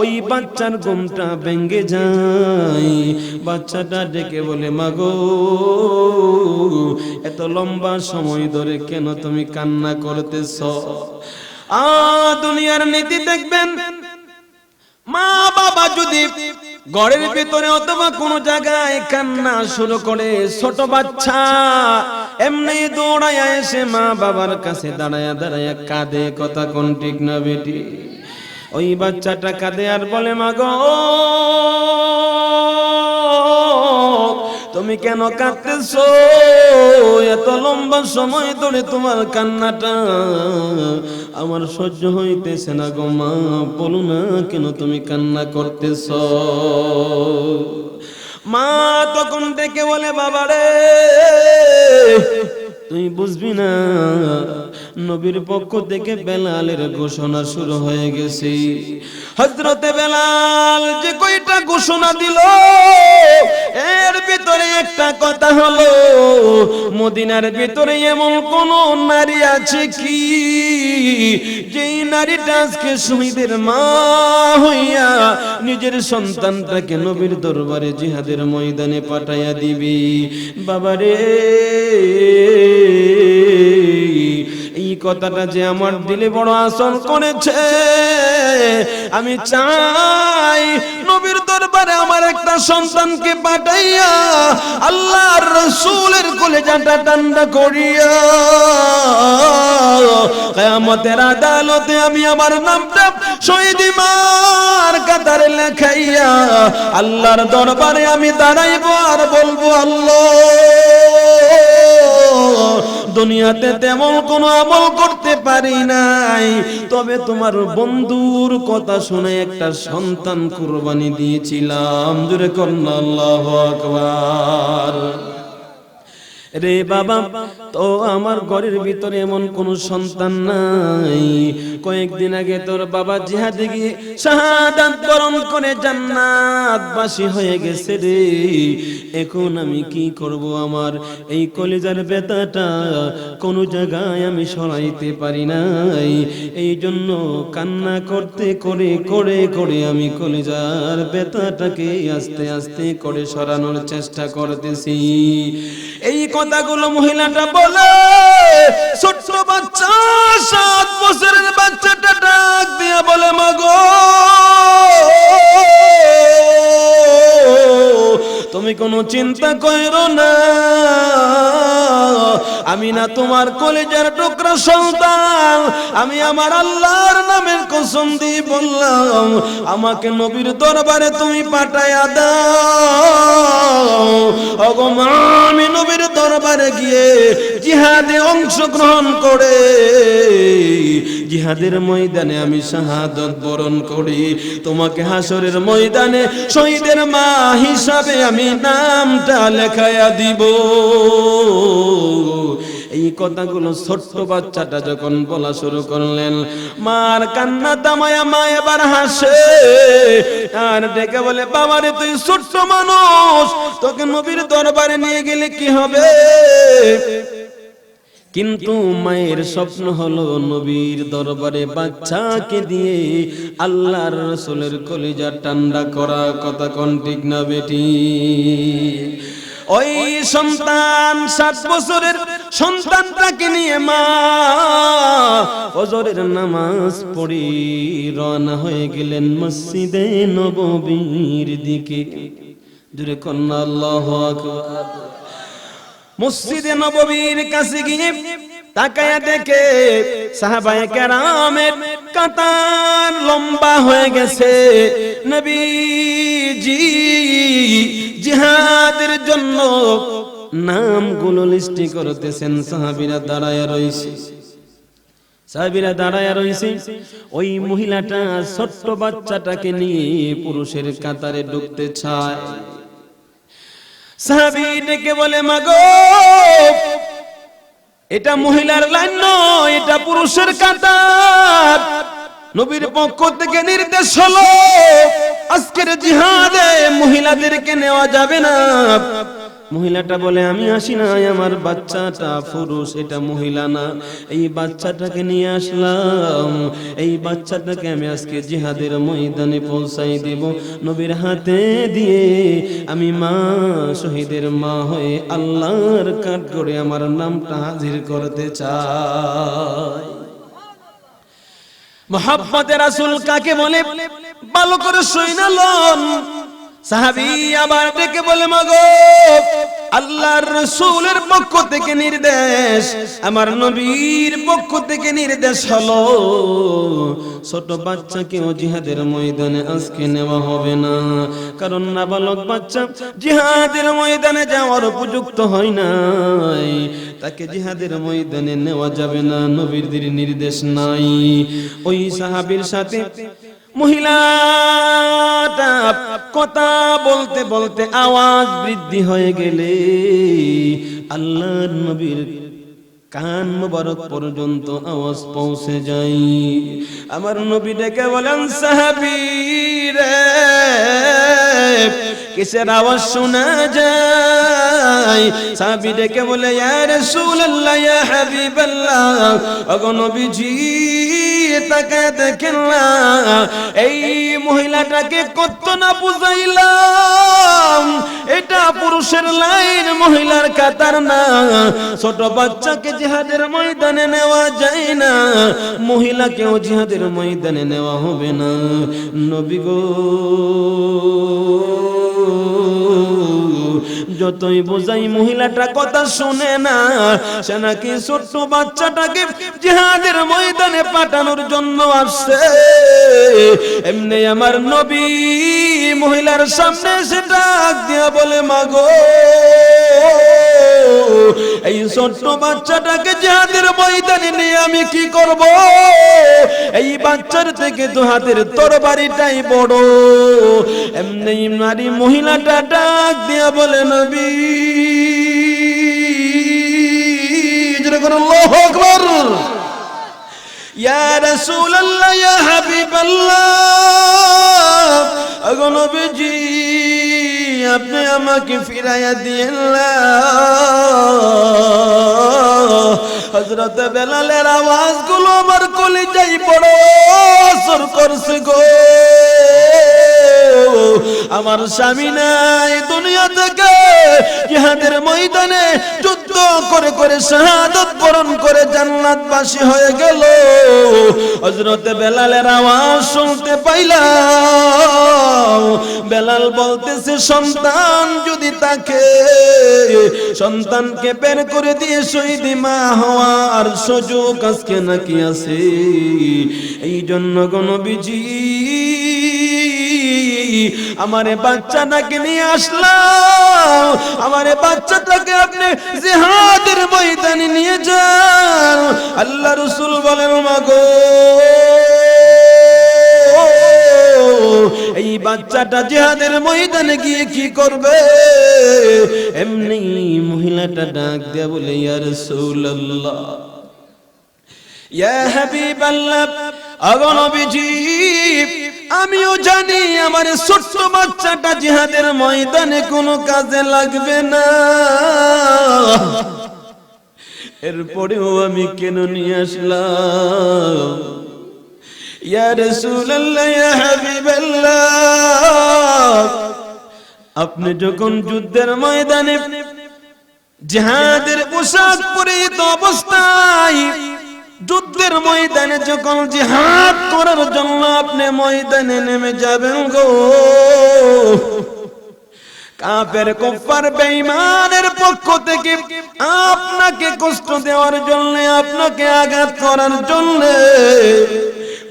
ওই বাচ্চার ঘুমটা ভেঙে যায়। বাচ্চাটা ডেকে বলে, মাগো এত লম্বা সময় ধরে কেন তুমি কান্না করতেছ? দুনিয়ার নীতি দেখবেন, মা বাবা যদি ঘরের ভিতরে অথবা কোন জায়গায় কান্না শুরু করে, ছোট বাচ্চা এমনি দৌড়ায় এসে মা বাবার কাছে দাঁড়ায়া দাঁড়ায়া কাঁদে, কথা কোন ঠিক না বেটি? ওই বাচ্চাটা কাঁদে আর বলে, মাগো তুমি কেন কাঁদতেছো? এত লম্বা সময় ধরে তোমার কান্নাটা আমার সহ্য হইতেছে না গো মা, বলো না কেন তুমি কান্না করতেছো? মা তখন ডেকে বলে, বাবারে তুই বুঝবি না, নবীর পক্ষ থেকে বেলালের ঘোষণা শুরু হয়ে গেছে। হযরতে বেলাল যে কয়টা ঘোষণা দিল, এর ভিতরে একটা কথা হলো, মদিনার ভিতরে এমন কোন নারী আছে কি যেই নারীটা আজকে শহীদের মা হইয়া নিজের সন্তানটাকে নবীর দরবারে জিহাদের ময়দানে পাঠাইয়া দিবি? বাবারে এই কথাটা যে আমার দিলে বড় আসর করেছে। আমি চাই নবীর দরবারে আমার একটা সন্তানকে পাঠাইয়া আল্লাহর রাসূলের কলেজাটা ঠান্ডা করিয়া কিয়ামতের আদালতে আমি আমার নামটা শহীদ মার কাতারে লেখাইয়া আল্লাহর দরবারে আমি দাঁড়াইবো আর বলবো, আল্লাহ দুনিয়াতে তেমন কোন আমল করতে পারি নাই, তবে তোমার বন্ধুর কথা শুনে একটা সন্তান কুরবানি দিয়েছিলাম। জোরে কন্না আল্লাহু আকবার। রে বাবা, তো আমার ঘরের ভিতরে এমন কোন সন্তান নাই। কয়েকদিন আগে তোর বাবা জিহাদে গিয়ে শাহাদাত বরণ করে জান্নাতবাসী হয়ে গেছে রে। এখন আমি কি করব? আমার এই কলিজার ব্যথাটা কোন জায়গায় আমি সরাইতে পারি নাই। এই জন্য কান্না করতে করে করে করে আমি কলিজার ব্যথাটাকে আস্তে আস্তে করে সরানোর চেষ্টা করতেছি। এই কথাগুলো মহিলাটা বলে, ছোট্ট বাচ্চা 7 বছরের বাচ্চাটা ডাক দিয়া বলে, মাগো তুমি কোনো চিন্তা করো না, আমি না তোমার কলেজার টুকরা সন্তান। আমি আমার আল্লাহর নামের কসম দিয়ে বললাম, আমাকে নবীর দরবারে তুমি পাঠায়া দাও। ওগো মা, আমি নবীর দরবারে গিয়ে জিহাদে অংশগ্রহণ করে জিহাদের ময়দানে আমি শাহাদাত বরণ করি, তোমাকে হাসরের ময়দানে শহীদের মা হিসাবে আমি নামটা লেখায়া দিব। এই কথাগুলো ছোট্ট বাচ্চাটা যখন বলা শুরু করলেন, মার কান্না থামায়া মা এবার হাসে আর ডেকে বলে, বাবারে তুই ছোট্ট মানুষ, তোকে নবীর দরবারে নিয়ে গেলে কি হবে? কিন্তু মায়ের স্বপ্ন হলো নবীর দরবারে বাচ্চাকে দিয়ে আল্লাহর রাসূলের কলিজা ঠান্ডা করা, কথা কোন ঠিক না বেটি? ওই সন্তান 7 বছরের সন্তানটাকে নিয়ে মা ফজরের নামাজ পড়ে রওনা হয়ে গেলেন মসজিদে নববীর দিকে। জোরে কন্না আল্লাহু আকবার। মসজিদে নববীর কাছে গিয়ে তাকায়া দেখে সাহাবায়ে কেরামের কাতার লম্বা হয়ে গেছে। নবীজি জিহাদের জন্য নামগুলো লিস্টি করতেছেন, সাহাবীরা দাঁড়ায়া রয়েছে। ওই মহিলাটা ছোট্ট বাচ্চাটাকে নিয়ে পুরুষের কাতারে ঢুকতে চায়। সাহাবী ডেকে বলে, মাগো এটা মহিলার লাইন নয়, এটা পুরুষের কাতার। নবীর পক্ষ থেকে নির্দেশ হলো আজকের জিহাদে মহিলাদেরকে নেওয়া যাবে না। মহিলাটা বলে, আমি আসি নাই, আমার বাচ্চাটা পুরুষ, এটা মহিলা না। এই বাচ্চাটাকে নিয়ে আসলাম, এই বাচ্চাটাকে আমি আজকে জিহাদের ময়দানে পৌঁছাই দেব। নবীর হাতে দিয়ে আমি মা শহীদের মা হয়ে আল্লাহর কাঠ করে আমার নামটা হাজির করতে চাই। মুহাম্মদে রাসূল কাকে বলে ভালো করে শুনালেন। সাহাবী আবার ডেকে বলে, মাগো আল্লাহর রাসূলের পক্ষ থেকে নির্দেশ, আমার নবীর পক্ষ থেকে নির্দেশ হলো ছোট বাচ্চাকে জিহাদের ময়দানে আজকে নেওয়া হবে না, কারণ নাবালক বাচ্চা জিহাদের ময়দানে যাওয়ার উপযুক্ত হয় নাই, তাকে জিহাদের ময়দানে নেওয়া যাবে না, নবীর নির্দেশ নাই। ওই সাহাবীর সাথে মহিলাটা কথা বলতে বলতে আওয়াজ বৃদ্ধি হয়ে গেলে আল্লাহর নবীর কান মোবারক পর্যন্ত আওয়াজ পৌঁছে যায়। আমার নবী ডেকে বলেন, সাহাবী রে কিসের আওয়াজ শোনা যায়? সাহাবী ডেকে বলে, ইয়া রাসূলুল্লাহ, ইয়া হাবিবাল্লাহ, ওগো নবীজি তাকায় দেখেন না, এই মহিলাটাকে কত না বুঝাইলাম, এটা পুরুষের লাইন, মহিলার কাতার না। ছোট বাচ্চাকে জিহাদের ময়দানে নেওয়া যায় না, মহিলাকেও জিহাদের ময়দানে নেওয়া হবে না। নবী গো যতই বোঝাই মহিলাটা কথা শুনে না, সে নাকি ছোট্ট বাচ্চাটাকে জিহাদের ময়দানে পাঠানোর জন্য আসছে। এমনি আমার নবী মহিলার সামনে সে ডাক দিয়া বলে, মাগো এই ছোট্ট বাচ্চাটাকে জিহাদের ময়দানে নিয়ে আমি কি করব? এই বাচ্চার থেকে তো হাতের তরবারিটাই বড়। এমনি নারী মহিলাটা ডাক দিয়া বলে, নবী যেরকম আল্লাহু আকবার, ইয়া রাসূলুল্লাহ, ইয়া হাবিবাল্লাহ, ওগো নবীজি আপনি আমাকে ফিরাইয়া দিয়েন না। হযরত বেলালের আওয়াজগুলো আমার কলিজায় বড় আসর করছে গো। আমার স্বামী নাই দুনিয়া থেকে, জিহাদের ময়দানে যুদ্ধ করে করে শাহাদাত বরণ করে জান্নাতবাসী হয়ে গেল। হযরত বেলালের আওয়াজ শুনতে পাইলাম। বেলাল বলতেছে, সন্তান যদি তাকে, সন্তানকে বের করে দিয়ে শহীদি মা হওয়ার সুযোগ আজকে নাকি আছে। এই জন্য গো নবীজি আমারে বাচ্চাটাকে নিয়ে আসলাম, আমারে বাচ্চাটাকে আপনি জিহাদের ময়দানে নিয়ে যান। আল্লাহ রাসূল বলেন, মাগো এই বাচ্চাটা জিহাদের ময়দানে গিয়ে কি করবে? এমনি মহিলাটা ডাক দিয়া বলে, ইয়া রাসূলুল্লাহ, ইয়া হাবিবাল্লাহ, ওগো নবীজি আমিও জানি আমার ছোট্ট বাচ্চাটা জিহাদের ময়দানে কোনো কাজে লাগবে না, এরপরেও আমি কেন নিয়ে আসলাম? ইয়া রাসূলুল্লাহ, ইয়া হাবিবাল্লাহ, আপনি যখন যুদ্ধের ময়দানে জিহাদের পোশাক পরিহিত অবস্থায় যুদ্ধের ময়দানে যখন জিহাদ করার জন্য আপনি ময়দানে নেমে যাবেন গো, কাফের কুফার বেঈমানের পক্ষ থেকে আপনাকে কষ্ট দেওয়ার জন্য, আপনাকে আঘাত করার জন্য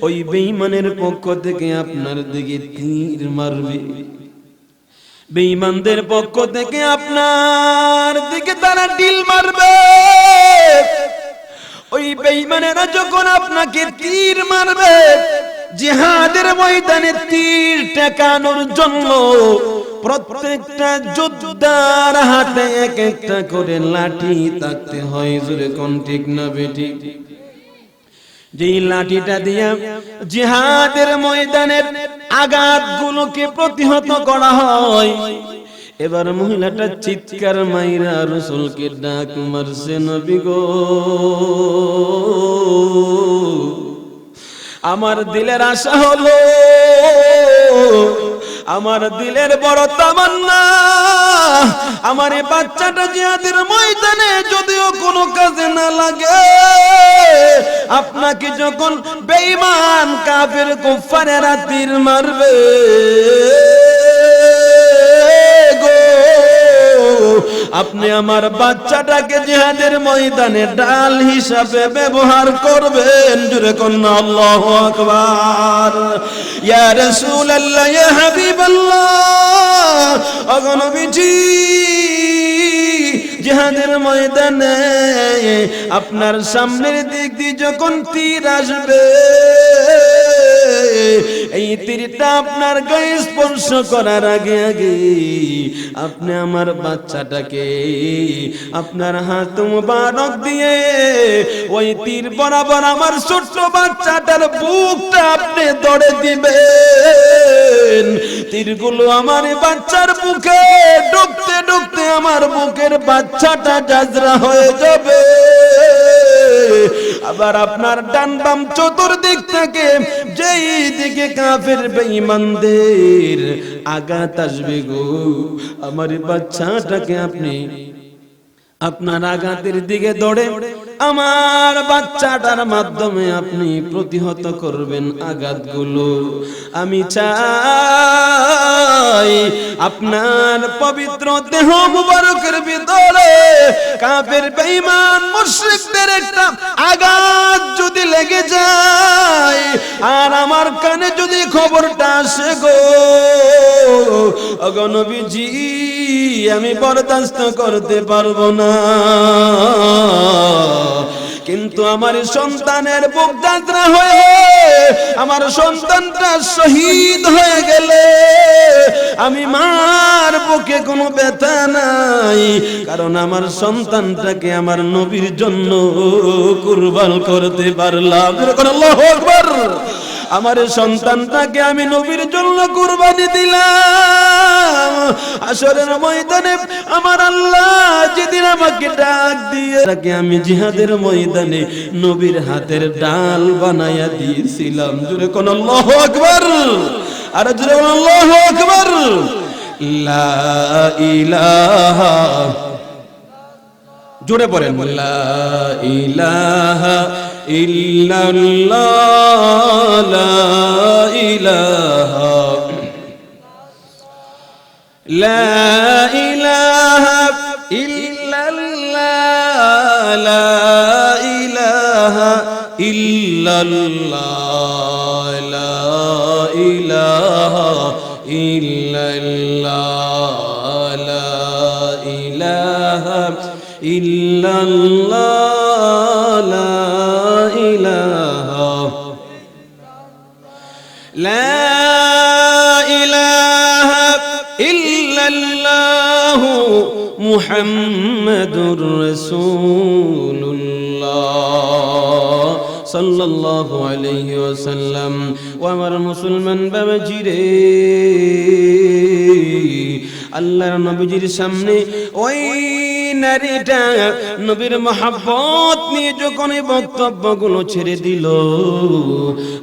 ওই বেঈমানের পক্ষ থেকে আপনার দিকে তীর মারবে। বেঈমানদের পক্ষ থেকে আপনার দিকে তারা ঢিল মারবে। ওই বেঈমানেরা যখন আপনাকে তীর মারবে, জিহাদের ময়দানে তীর ঠেকানোর জন্য প্রত্যেকটা যোদ্ধার হাতে এক একটা করে লাঠি থাকতে হয়। জোরে কোন ঠিক না বেটি? যেই লাঠিটা দিয়া জিহাদের ময়দানের আঘাতগুলোকে প্রতিহত করা হয়। এবার মহিলাটা চিৎকার মাইরা রাসূলকে ডাক মারছে, নবী গো, আমার দিলের আশা হলো, আমার দিলের বড় তামান্না, আমার এই বাচ্চাটা জিহাদের ময়দানে যদিও কোনো কাজে না লাগে, আপনাকে যখন বেঈমান কাফের কুফারেরা তীর মারবে গো, আপনি আমার বাচ্চাটাকে জিহাদের ময়দানে ডাল হিসাবে ব্যবহার করবেন। জোরে কোন আল্লাহু আকবার। ইয়া রাসূলুল্লাহ, ইয়া হাবিবাল্লাহ, ওগো নবীজি, জিহাদের ময়দানে আপনার সামনের দিক দিয়ে যখন তীর আসবে, এই তীরটা আপনার গায়ে স্পর্শ করার আগে আগে আপনি আমার বাচ্চাটাকে আপনার হাত মুবারক দিয়ে ওই তীর বরাবর আমার ছোট্ট বাচ্চাটার বুকটা আপনি দড়ে দিবেন। তীরগুলো আমার বাচ্চার বুকে ঢুকতে ঢুকতে আমার বুকের বাচ্চাটা জাজরা হয়ে যাবে। আবার আপনার ডান বাম চতুর্দিক থেকে যেই দিকে কাফের বেঈমানদের আঘাত আসবে গো, আমার বাচ্চাটাকে আপনি আপনার আঘাতের দিকে দৌড়ে আমার বাচ্চাটার মাধ্যমে আপনি প্রতিহত করবেন আঘাতগুলো। আমি চাই আপনার পবিত্র দেহ মুবারকের ভিতরে কাফের বেঈমান মুশরিকদের একটা আঘাত যদি লেগে যায় আর আমার কানে যদি খবরটা আসে গো, ওগো নবীজি, আমি বরদাস্ত করতে পারবো না। কিন্তু আমার সন্তানের বুক যাত্রা হয়ে আমার সন্তানটা শহীদ হয়ে গেলে আমি মার বুকে কোনো ব্যথা নাই, কারণ আমার সন্তানটাকে আমার নবীর জন্য কুরবান করতে পারলাম। আল্লাহু আকবার। আমার সন্তানটাকে আমি নবীর জন্য কুরবানি দিলাম। হাশরের ময়দানে আমার আল্লাহ যেদিন আমাকে ডাক দিয়ে তাকে আমি জিহাদের ময়দানে নবীর হাতের ডাল বানায়া দিয়েছিলাম। জোরে কোন আল্লাহু আকবার। আর জোরে কোন আল্লাহু আকবার। লা ইলাহা, জোরে পড়েন, লা ইলাহা ইল্লাল্লাহ, লা ইলাহা, লা ইলাহা ইল্লাল্লাহ, লা ইলাহা ইল্লাল্লাহ, লা ইলাহা ইল্লাল্লাহ, লা ইলাহা ইল্লাল্লাহ, লা ইলাহা, লা ইলাহা ইল্লাল্লাহ, মুহাম্মাদুর রাসূলুল্লাহ সাল্লাল্লাহু আলাইহি ওয়াসাল্লাম। ও আমার মুসলমান বাবাজি রে, আল্লাহর নবীজির সামনে ওই নারীটা নবীর মহব্বত নিয়ে যখন এই বক্তব্যগুলো ছেড়ে দিল,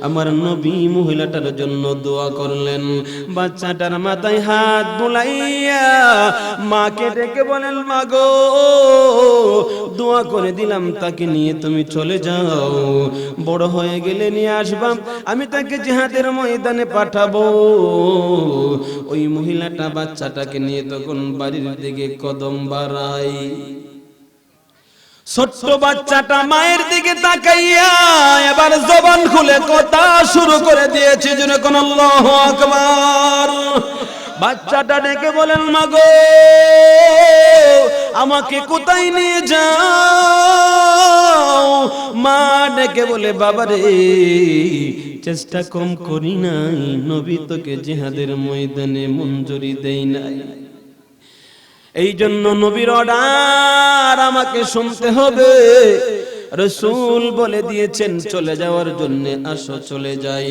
আমার নবী মহিলাটার জন্য দোয়া করলেন। বাচ্চাটার মাথায় হাত বুলাইয়া মাকে ডেকে বলেন, মা গো, দোয়া করে দিলাম তাকে নিয়ে তুমি চলে যাও, বড় হয়ে গেলে নিয়ে আসবাম, আমি তাকে জিহাদের ময়দানে পাঠাবো। ওই মহিলাটা বাচ্চাটাকে নিয়ে তখন বাড়ির দিকে কদম বাড়ায়। ছোট্ট বাচ্চাটা মায়ের দিকে তাকাইয়া এবার জবান খুলে কথা শুরু করে দিয়েছে, যেরকম আল্লাহু আকবার। বাচ্চাটা ডেকে বলেন, মা গো, আমাকে কোথায় নিয়ে যাও? মা ডেকে বলে, বাবারে, চেষ্টা কম করি নাই, নবী তোকে জিহাদের ময়দানে মঞ্জুরি দেই নাই, এই জন্য নবীর অর্ডার আমাকে শুনতে হবে। রাসূল বলে দিয়েছেন চলে যাওয়ার জন্য, আসো চলে যাই,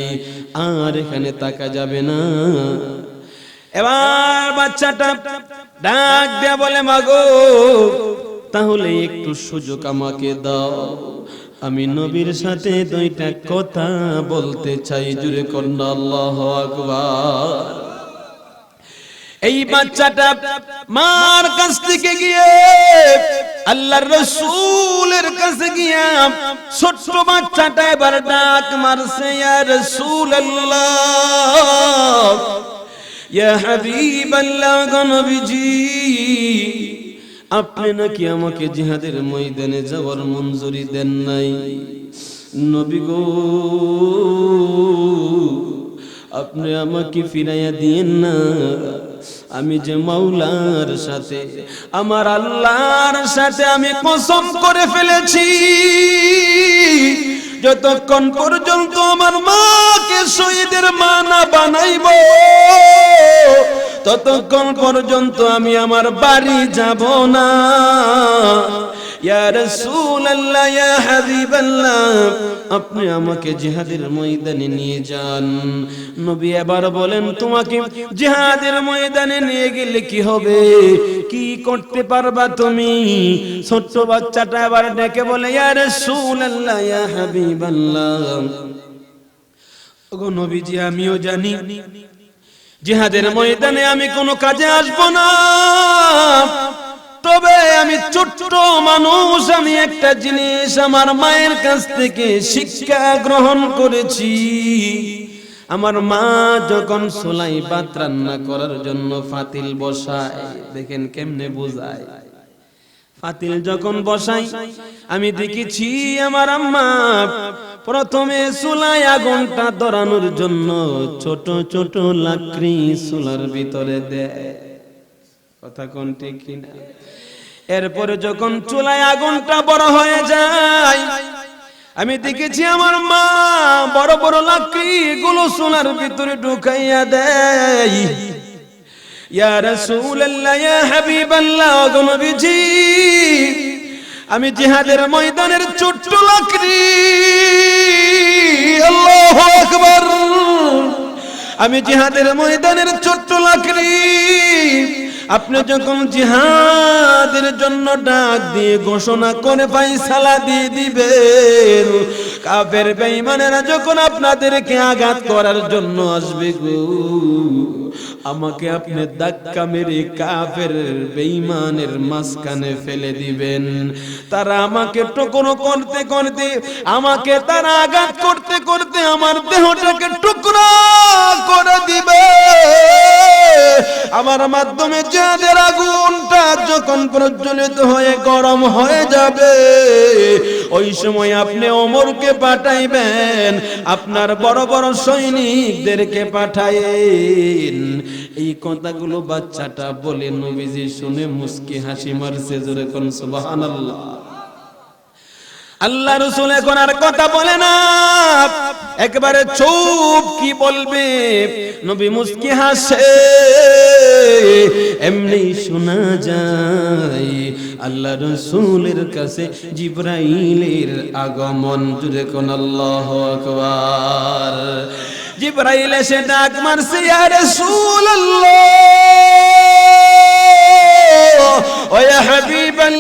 আর এখানে তাকা যাবে না। এবার বাচ্চাটা ডাক দিয়ে বলে, মা গো, তাহলে একটু সুযোগ আমাকে দাও, আমি নবীর সাথে দুইটা কথা বলতে চাই। জুড়ে কন্যা আল্লাহু আকবার। এই বাচ্চাটা মার কাছ থেকে গিয়ে আল্লাহর রাসূলের কাছে গিয়া ছোট্ট বাচ্চাটা এবার ডাক মারছে, ইয়া রাসূলুল্লাহ, ইয়া হাবিবাল্লাহ, নবীজি, আপনি নাকি আমাকে জিহাদের ময়দানে যাওয়ার মঞ্জুরি দেন নাই। নবী গো, আপনি আমাকে ফিরাইয়া দিয়েন না, আমি যে মাওলার সাথে, আমার আল্লাহর সাথে আমি কসম করে ফেলেছি, যতক্ষণ পর্যন্ত আমার মাকে শহীদের মা না বানাইব, ততক্ষণ পর্যন্ত আমি আমার বাড়ি যাব না। ইয়া রাসূলুল্লাহ, ইয়া হাবিবাল্লাহ, আপনি আমাকে জিহাদের ময়দানে নিয়ে যান। নবী এবার বলেন, তোমাকে জিহাদের ময়দানে নিয়ে গেলে কি হবে, কি করতে পারবা তুমি? ছোট্ট বাচ্চাটা এবার ডেকে বলে, ইয়া রাসূলুল্লাহ, ইয়া হাবিবাল্লাহ, ওগো নবীজি, আমিও জানি জিহাদের ময়দানে আমি কোনো কাজে আসব না, তবে আমি ছোট্ট মানুষ, আমি একটা জিনিস আমার মায়ের কাছ থেকে শিক্ষা গ্রহণ করেছি। আমার মা যখন চুলায় ভাত রান্না করার জন্য পাতিল বসায়, দেখেন কেমনে বোঝায়, পাতিল যখন বসাই আমি দেখেছি আমার আম্মা প্রথমে চুলায় আগুনটা ধরানোর জন্য ছোট ছোট লাকড়ি চুলার ভিতরে দেয়, কথা কোন ঠিক কিনা? এরপরে যখন চুলায় আগুনটা বড় হয়ে যায়, আমি দেখেছি আমার মা বড় বড় লাকড়ি গুলো চুলার ভিতরে ঢুকাইয়া দেয়। ইয়া রাসূলুল্লাহ, ইয়া হাবিবাল্লাহ, নবীজি, আমি জিহাদের ময়দানের ছোট্ট লাকড়ি, আল্লাহু আকবার, আমি জিহাদের ময়দানের ছোট্ট লাকড়ি, আপনি যখন জিহাদের জন্য ডাক দিয়ে ঘোষণা করে ফয়সালা দিয়ে দিবেন, কাফের বেঈমানেরা যখন আপনাদেরকে আঘাত করার জন্য আসবে গো, আমাকে আপনি ধাক্কা মেরে কাফের বেঈমানের মাঝখানে ফেলে দিবেন। তারা আমাকে টুকরো করতে করতে, আমাকে তারা আঘাত করতে করতে আমার দেহটাকে টুকরা করে দিবে। আমার মাধ্যমে যাদের আগুনটা যখন প্রজ্বলিত হয়ে গরম হয়ে যাবে, ওই সময় আপনি ওমরকে পাঠাইবেন, আপনার বড় বড় সৈনিকদেরকে পাঠাইন। এই কথাগুলো বাচ্চাটা বলে নবীজি শুনে মুস্কি হাসি মারছে, জোরে কোন সুবহানাল্লাহ। আল্লাহ রাসূল এখন আর কথা বলে না, একবারে চুপ, কি বলবে? নবী মুস্কি হাসে, এমনি শোনা যায় আল্লাহ রাসূলের কাছে জিবরাইলের আগমন, জুড়ে কোন আল্লাহু আকবার। জিবরাইল এসে ডাক মারছে, ইয়া রাসূলুল্লাহ, ওয়া ইয়া হাবিবাল্লাহ,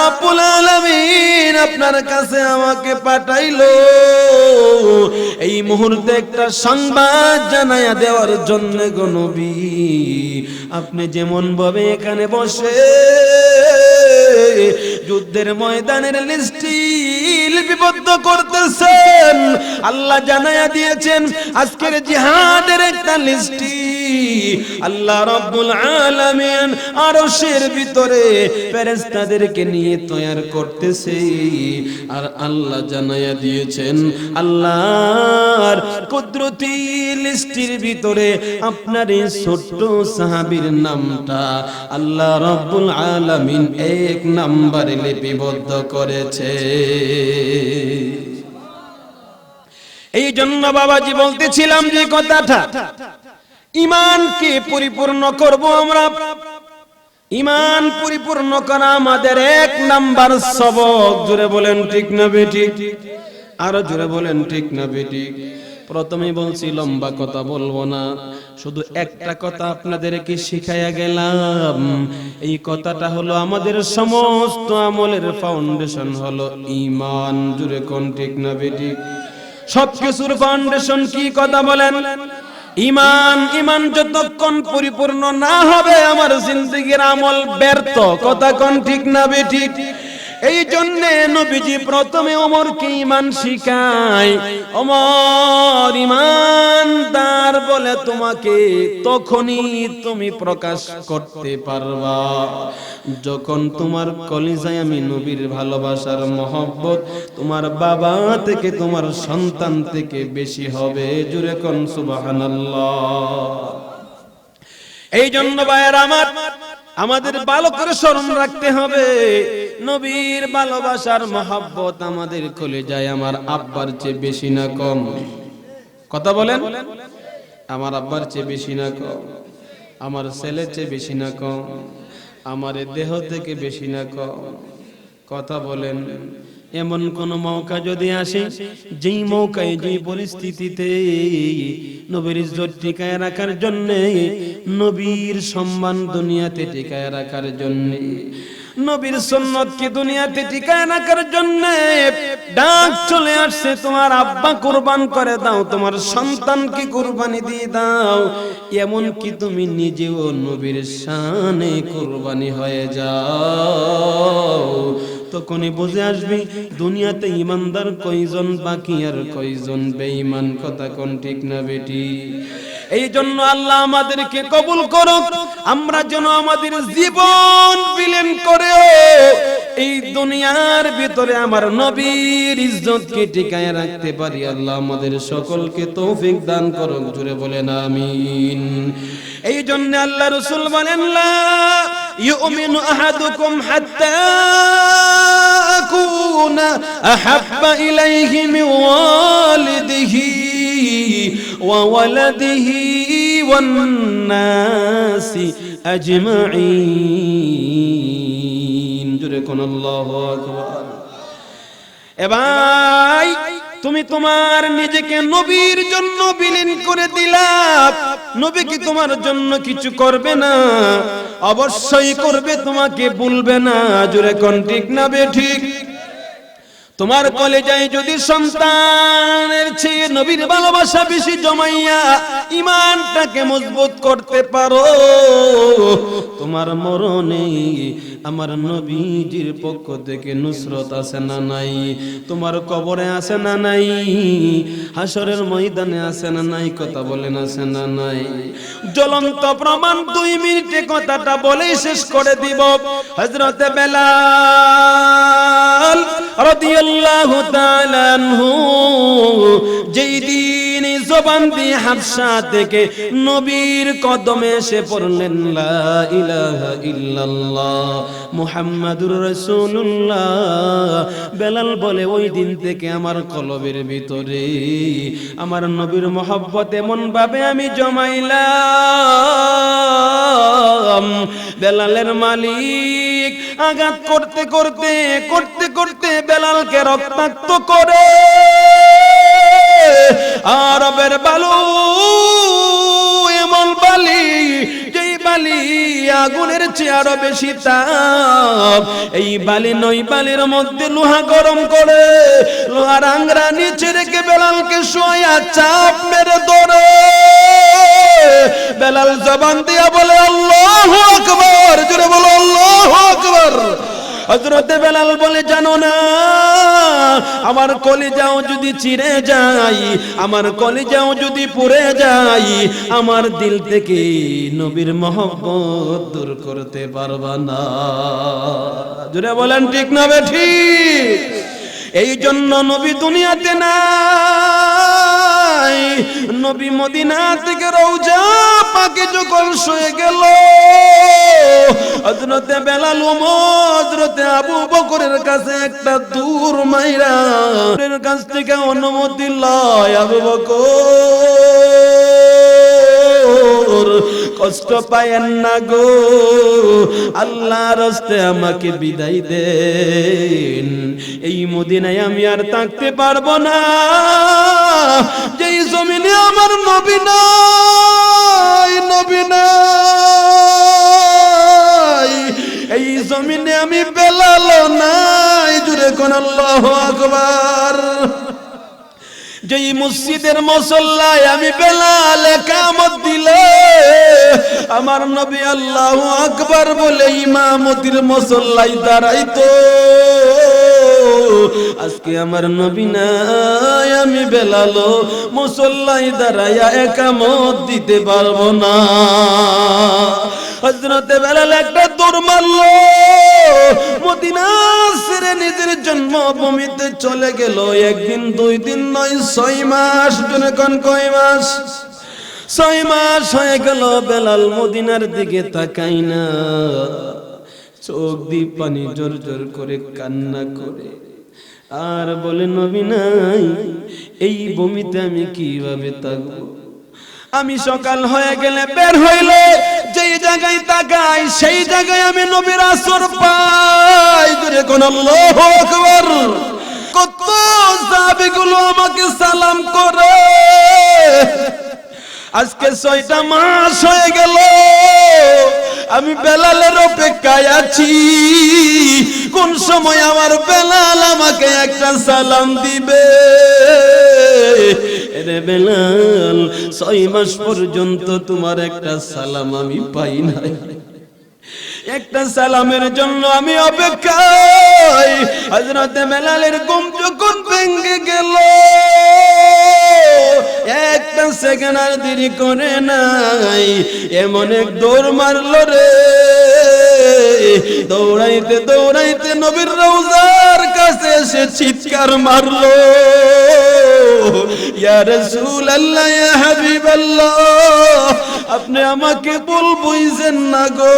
রাব্বুল আলামিন আপনার কাছে আমাকে পাঠাইলো এই মুহূর্তে একটা সংবাদ জানায়া দেওয়ার জন্য গো নবী। আপনি যেমন ভাবে এখানে বসে যুদ্ধের ময়দানের লিস্টি লিপিবদ্ধ করতেছেন, আল্লাহ জানায়া দিয়েছেন আজকের জিহাদের একটা লিস্টি আল্লাহ রাব্বুল আলামিন আরশের ভিতরে ফেরেশতাদেরকে নিয়ে তৈয়ার করতেছে। আর আল্লাহ জানায়া দিয়েছেন আল্লাহর কুদরতি লিস্টির ভিতরে আপনার এই ছোট্ট সাহাবীর নামটা আল্লাহ রাব্বুল আলামিন এক নম্বরে লিপিবদ্ধ করেছে। এই জন্য বাবাজি বলতেছিলাম যে কথাটা, ঈমানকে পরিপূর্ণ করব আমরা। ঈমান পরিপূর্ণ করা আমাদের এক নাম্বার সবক। জোরে বলেন ঠিক না বেঠিক? আরো জোরে বলেন ঠিক না বেঠিক? প্রথমে বলছি লম্বা কথা বলবো না, শুধু একটা কথা আপনাদেরকে শিখাইয়া গেলাম। এই কথাটা হলো আমাদের সমস্ত আমলের ফাউন্ডেশন হলো ঈমান। জোরে কোন ঠিক না বেঠিক? সবকিছুর ফাউন্ডেশন কি কথা বলেন? ঈমান। ঈমান যতক্ষণ পরিপূর্ণ না হবে আমার জিন্দেগির আমল ব্যর্থ। কথা কোন ঠিক না বেঠিক? এই জন্য নবীজি প্রথমে ওমরকে ঈমান শিখায়। ওমর ঈমানদার বলে তোমাকে তখনই তুমি প্রকাশ করতে পারবা যখন তোমার কলিজায় আমি নবীর ভালোবাসার মহব্বত তোমার বাবা থেকে তোমার সন্তান থেকে বেশি হবে। জোরে কোন সুবহানাল্লাহ। এই জন্য ভাইয়েরা আমার, আমাদের ভালো করে স্মরণ রাখতে হবে নবীর ভালোবাসার মহব্বত আমাদের কলিজায় আমার আব্বার চেয়ে বেশি না কম? কথা বলেন। আমার আব্বার চেয়ে বেশি না কম? আমার ছেলের চেয়ে বেশি না কম? আমার দেহ থেকে বেশি না কম? কথা বলেন। এমন কোন মৌকা যদি আসে যেই মৌকায় যেই পরিস্থিতিতে নবীর ইজ্জত টিকায় রাখার জন্য, নবীর সম্মান দুনিয়াতে টিকায় রাখার জন্য, নবীর সুন্নতকে দুনিয়াতে টিকায় রাখার জন্য ডাক চলে আসছে তোমার আব্বা কুরবান করে দাও, তোমার সন্তানকে কুরবানি দিয়ে দাও, এমন কি তুমি নিজেও নবীর শানে কুরবানি হয়ে যাও, তখনই বুঝে আসবে দুনিয়াতে ইমানদার কয়জন বাকি আর কয়জন বেঈমান। কথা কোন ঠিক না বেটি? এই জন্য আল্লাহ আমাদেরকে কবুল করুক, আমরা যেন আমাদের জীবন বিলীন করে এই দুনিয়ার ভিতরে আমার নবীর ইজ্জতকে টিকায় রাখতে পারি। আল্লাহ আমাদের সকলকে তৌফিক দান করুক। জোরে বলেন আমিন। এই জন্য আল্লাহ রাসূল বলেন লা ইউমিনু আহাদুকুম হাত্তা আকুনা আহাব্বা ইলাইহি মিন ওয়ালিদিহি ওয়া ওয়ালাদিহি ওয়ান নাসি আজমাইন। জোরে কোন আল্লাহু আকবার। এ ভাই, তুমি তোমার নিজেকে নবীর জন্য বিলীন করে দিলা, নবী কি তোমার জন্য কিছু করবে না? অবশ্যই করবে, তোমাকে ভুলবে না। জোরে কোন ঠিক না বেঠিক? তোমার কলেজায় যদি সন্তানের চেয়ে নবীর ভালোবাসা বেশি জমাইয়া ঈমানটাকে মজবুত করতে পারো, তোমার মরণে আমার নবীজির পক্ষ থেকে নুসরত আছে না নাই? তোমার কবরে আছে না নাই? হাসরের ময়দানে আছে না নাই? কথা বলেন আছে না নাই? জ্বলন্ত প্রমাণ 2 মিনিটে কথাটা বলেই শেষ করে দিব। হযরত বেলাল রাদিয়াল্লাহু তাআলা আনহু যেই দিন জবান দিয়ে হাবশা থেকে নবীর কদমে এসে পড়লেন লা ইলাহা ইল্লাল্লাহ মুহাম্মাদুর রাসূলুল্লাহ, বেলাল বলে ওই দিন থেকে আমার কলবের ভিতরে আমার নবীর মহব্বত এমন ভাবে আমি জমাইলাম, বেলালের মালিক আঘাত করতে করতে করতে করতে বেলালকে রক্তাক্ত করে আরবের বালু এমন বালি, যেই বালি আগুনের চেয়ে আরো বেশি তাপ। এই বালি নই বালির মধ্যে লোহা গরম করে লোহার আংরা নিচে রেখে বেলালকে শোয়া চাপ মেরে ধরে বেলাল জবান দিয়া বলে আল্লাহু আকবার, জোরে বলো আল্লাহু আকবার। হযরতে বেলাল বলে জানো না আমার কলিজাও যদি চিরে যায়, আমার কলিজাও যদি পুড়ে যায়, আমার দিল থেকে নবীর মহব্বত দূর করতে পারবা না। জোরে বলেন ঠিক না বেঠিক? এই জন্য নবী দুনিয়াতে নাই, নবী মদিনা থেকে রওজা পাকে যখন শুয়ে গেল হযরতে বেলাল ও হযরতে আবু বকরের কাছে একটা দূর মাইরা এর কাছ থেকে অনুমতি লয়, আবু বকর কষ্ট পায়েন না গো, আল্লাহর রাস্তায় আমাকে বিদায় দেন, এই মদিনায় আমি আর থাকতে পারবো না, যেই জমিনে আমার নবী নাই, নবী নাই, এই জমিনে আমি বেলাল নাই। জুড়ে কোন আল্লাহু আকবার। যেই মসজিদের মুসল্লায় আমি বেলাল ইকামত দিলে আমার নবী আল্লাহু আকবার বলে ইমামতির মুসল্লায় দাঁড়াইতো, আজকে আমার নবী নাই, আমি বেলাল মুসল্লায় দাঁড়াইয়া ইকামত দিতে পারবো না। হযরতে বেলাল একটা দৌড় মারলো, মদিনা ছেড়ে নিজের জন্মভূমিতে চলে গেল। একদিন, 2 দিন নয়, 6 মাস। কোন কয় মাস? 6 মাস হয়ে গেল বেলাল মদিনার দিকে তাকাই না, চোখ দিয়ে পানি জোর জোর করে কান্না করে আর বলে নবী নাই, এই ভূমিতে আমি কিভাবে থাকবো? আমি সকাল হয়ে গেলে বের হইলে যেই জায়গায় তাকাই সেই জায়গায় আমি নবীর আসর পাই। জোরে কোন আল্লাহু আকবার। কত সাহাবীগুলো আমাকে সালাম করে। আজকে 6টা মাস হয়ে গেল আমি বেলালের অপেক্ষায় আছি, কোন সময় আমার বেলাল আমাকে একটা সালাম দিবে। রে বেলাল, 6 মাস পর্যন্ত তোমার একটা সালাম আমি পাই নাই, একটা সালামের জন্য আমি অপেক্ষায়। হযরতে বেলালের ঘুম যখন ভেঙে গেল, একটা সেকেন্ড আর দেরি করে নাই, এমন এক দৌড় মারলো রে, দৌড়াইতে দৌড়াইতে নবীর রওজার কাছে এসে চিৎকার মারলো, ইয়া রাসূলুল্লাহ, ইয়া হাবিবাল্লাহ, আপনি আমাকে ভুল বুঝেন না গো,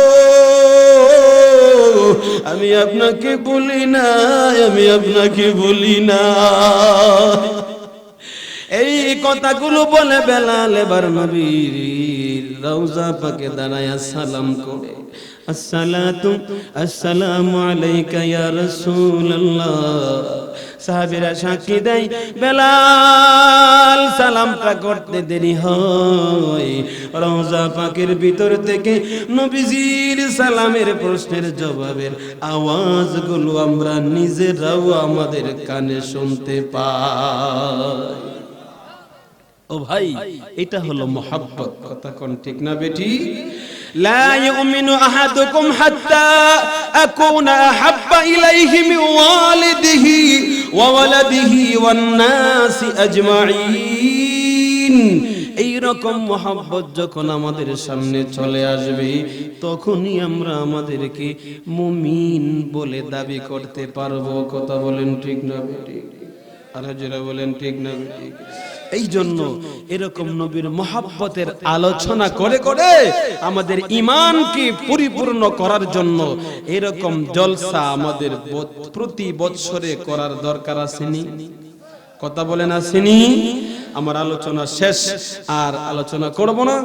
আমি আপনাকে বলি না, আমি আপনাকে বলি না। এই কথাগুলো বলে বেলাল এবার নবীর রওজা পাকে দাঁড়ায়া সালাম করে, আসসালামু আলাইকা ইয়া রাসূলুল্লাহ। সাহাবীরা সাক্ষী দেয় বেলাল সালামটা করতে দেরি হয়, রওজা পাকের ভিতর থেকে নবীজির সালামের প্রশ্নের জবাবের আওয়াজগুলো আমরা নিজেরাও আমাদের কানে শুনতে পাই। ও ভাই, এটা হলো মুহাব্বত। কথা কোন ঠিক না বেটি? লা ইউমিনু আহাদুকুম হাত্তা আকুনা আহাব্বা ইলাইহি মিন ওয়ালিদিহি ওয়া ওয়ালাদিহি ওয়ান নাসি আজমাইন। এই রকম মুহাব্বত যখন আমাদের সামনে চলে আসবে, তখনই আমরা আমাদেরকে মুমিন বলে দাবি করতে পারবো। কথা বলেন ঠিক না বেটি? আর যারা বলেন ঠিক না বেটি? এই জন্য এরকম নবীর মুহাব্বতের আলোচনা করে করে আমাদের ঈমানকে পরিপূর্ণ করার জন্য এরকম জলসা আমাদের প্রতি বৎসরে করার দরকার আসেনি? কথা বলেন আসেনি? আমার আলোচনা শেষ, আর আলোচনা করব না।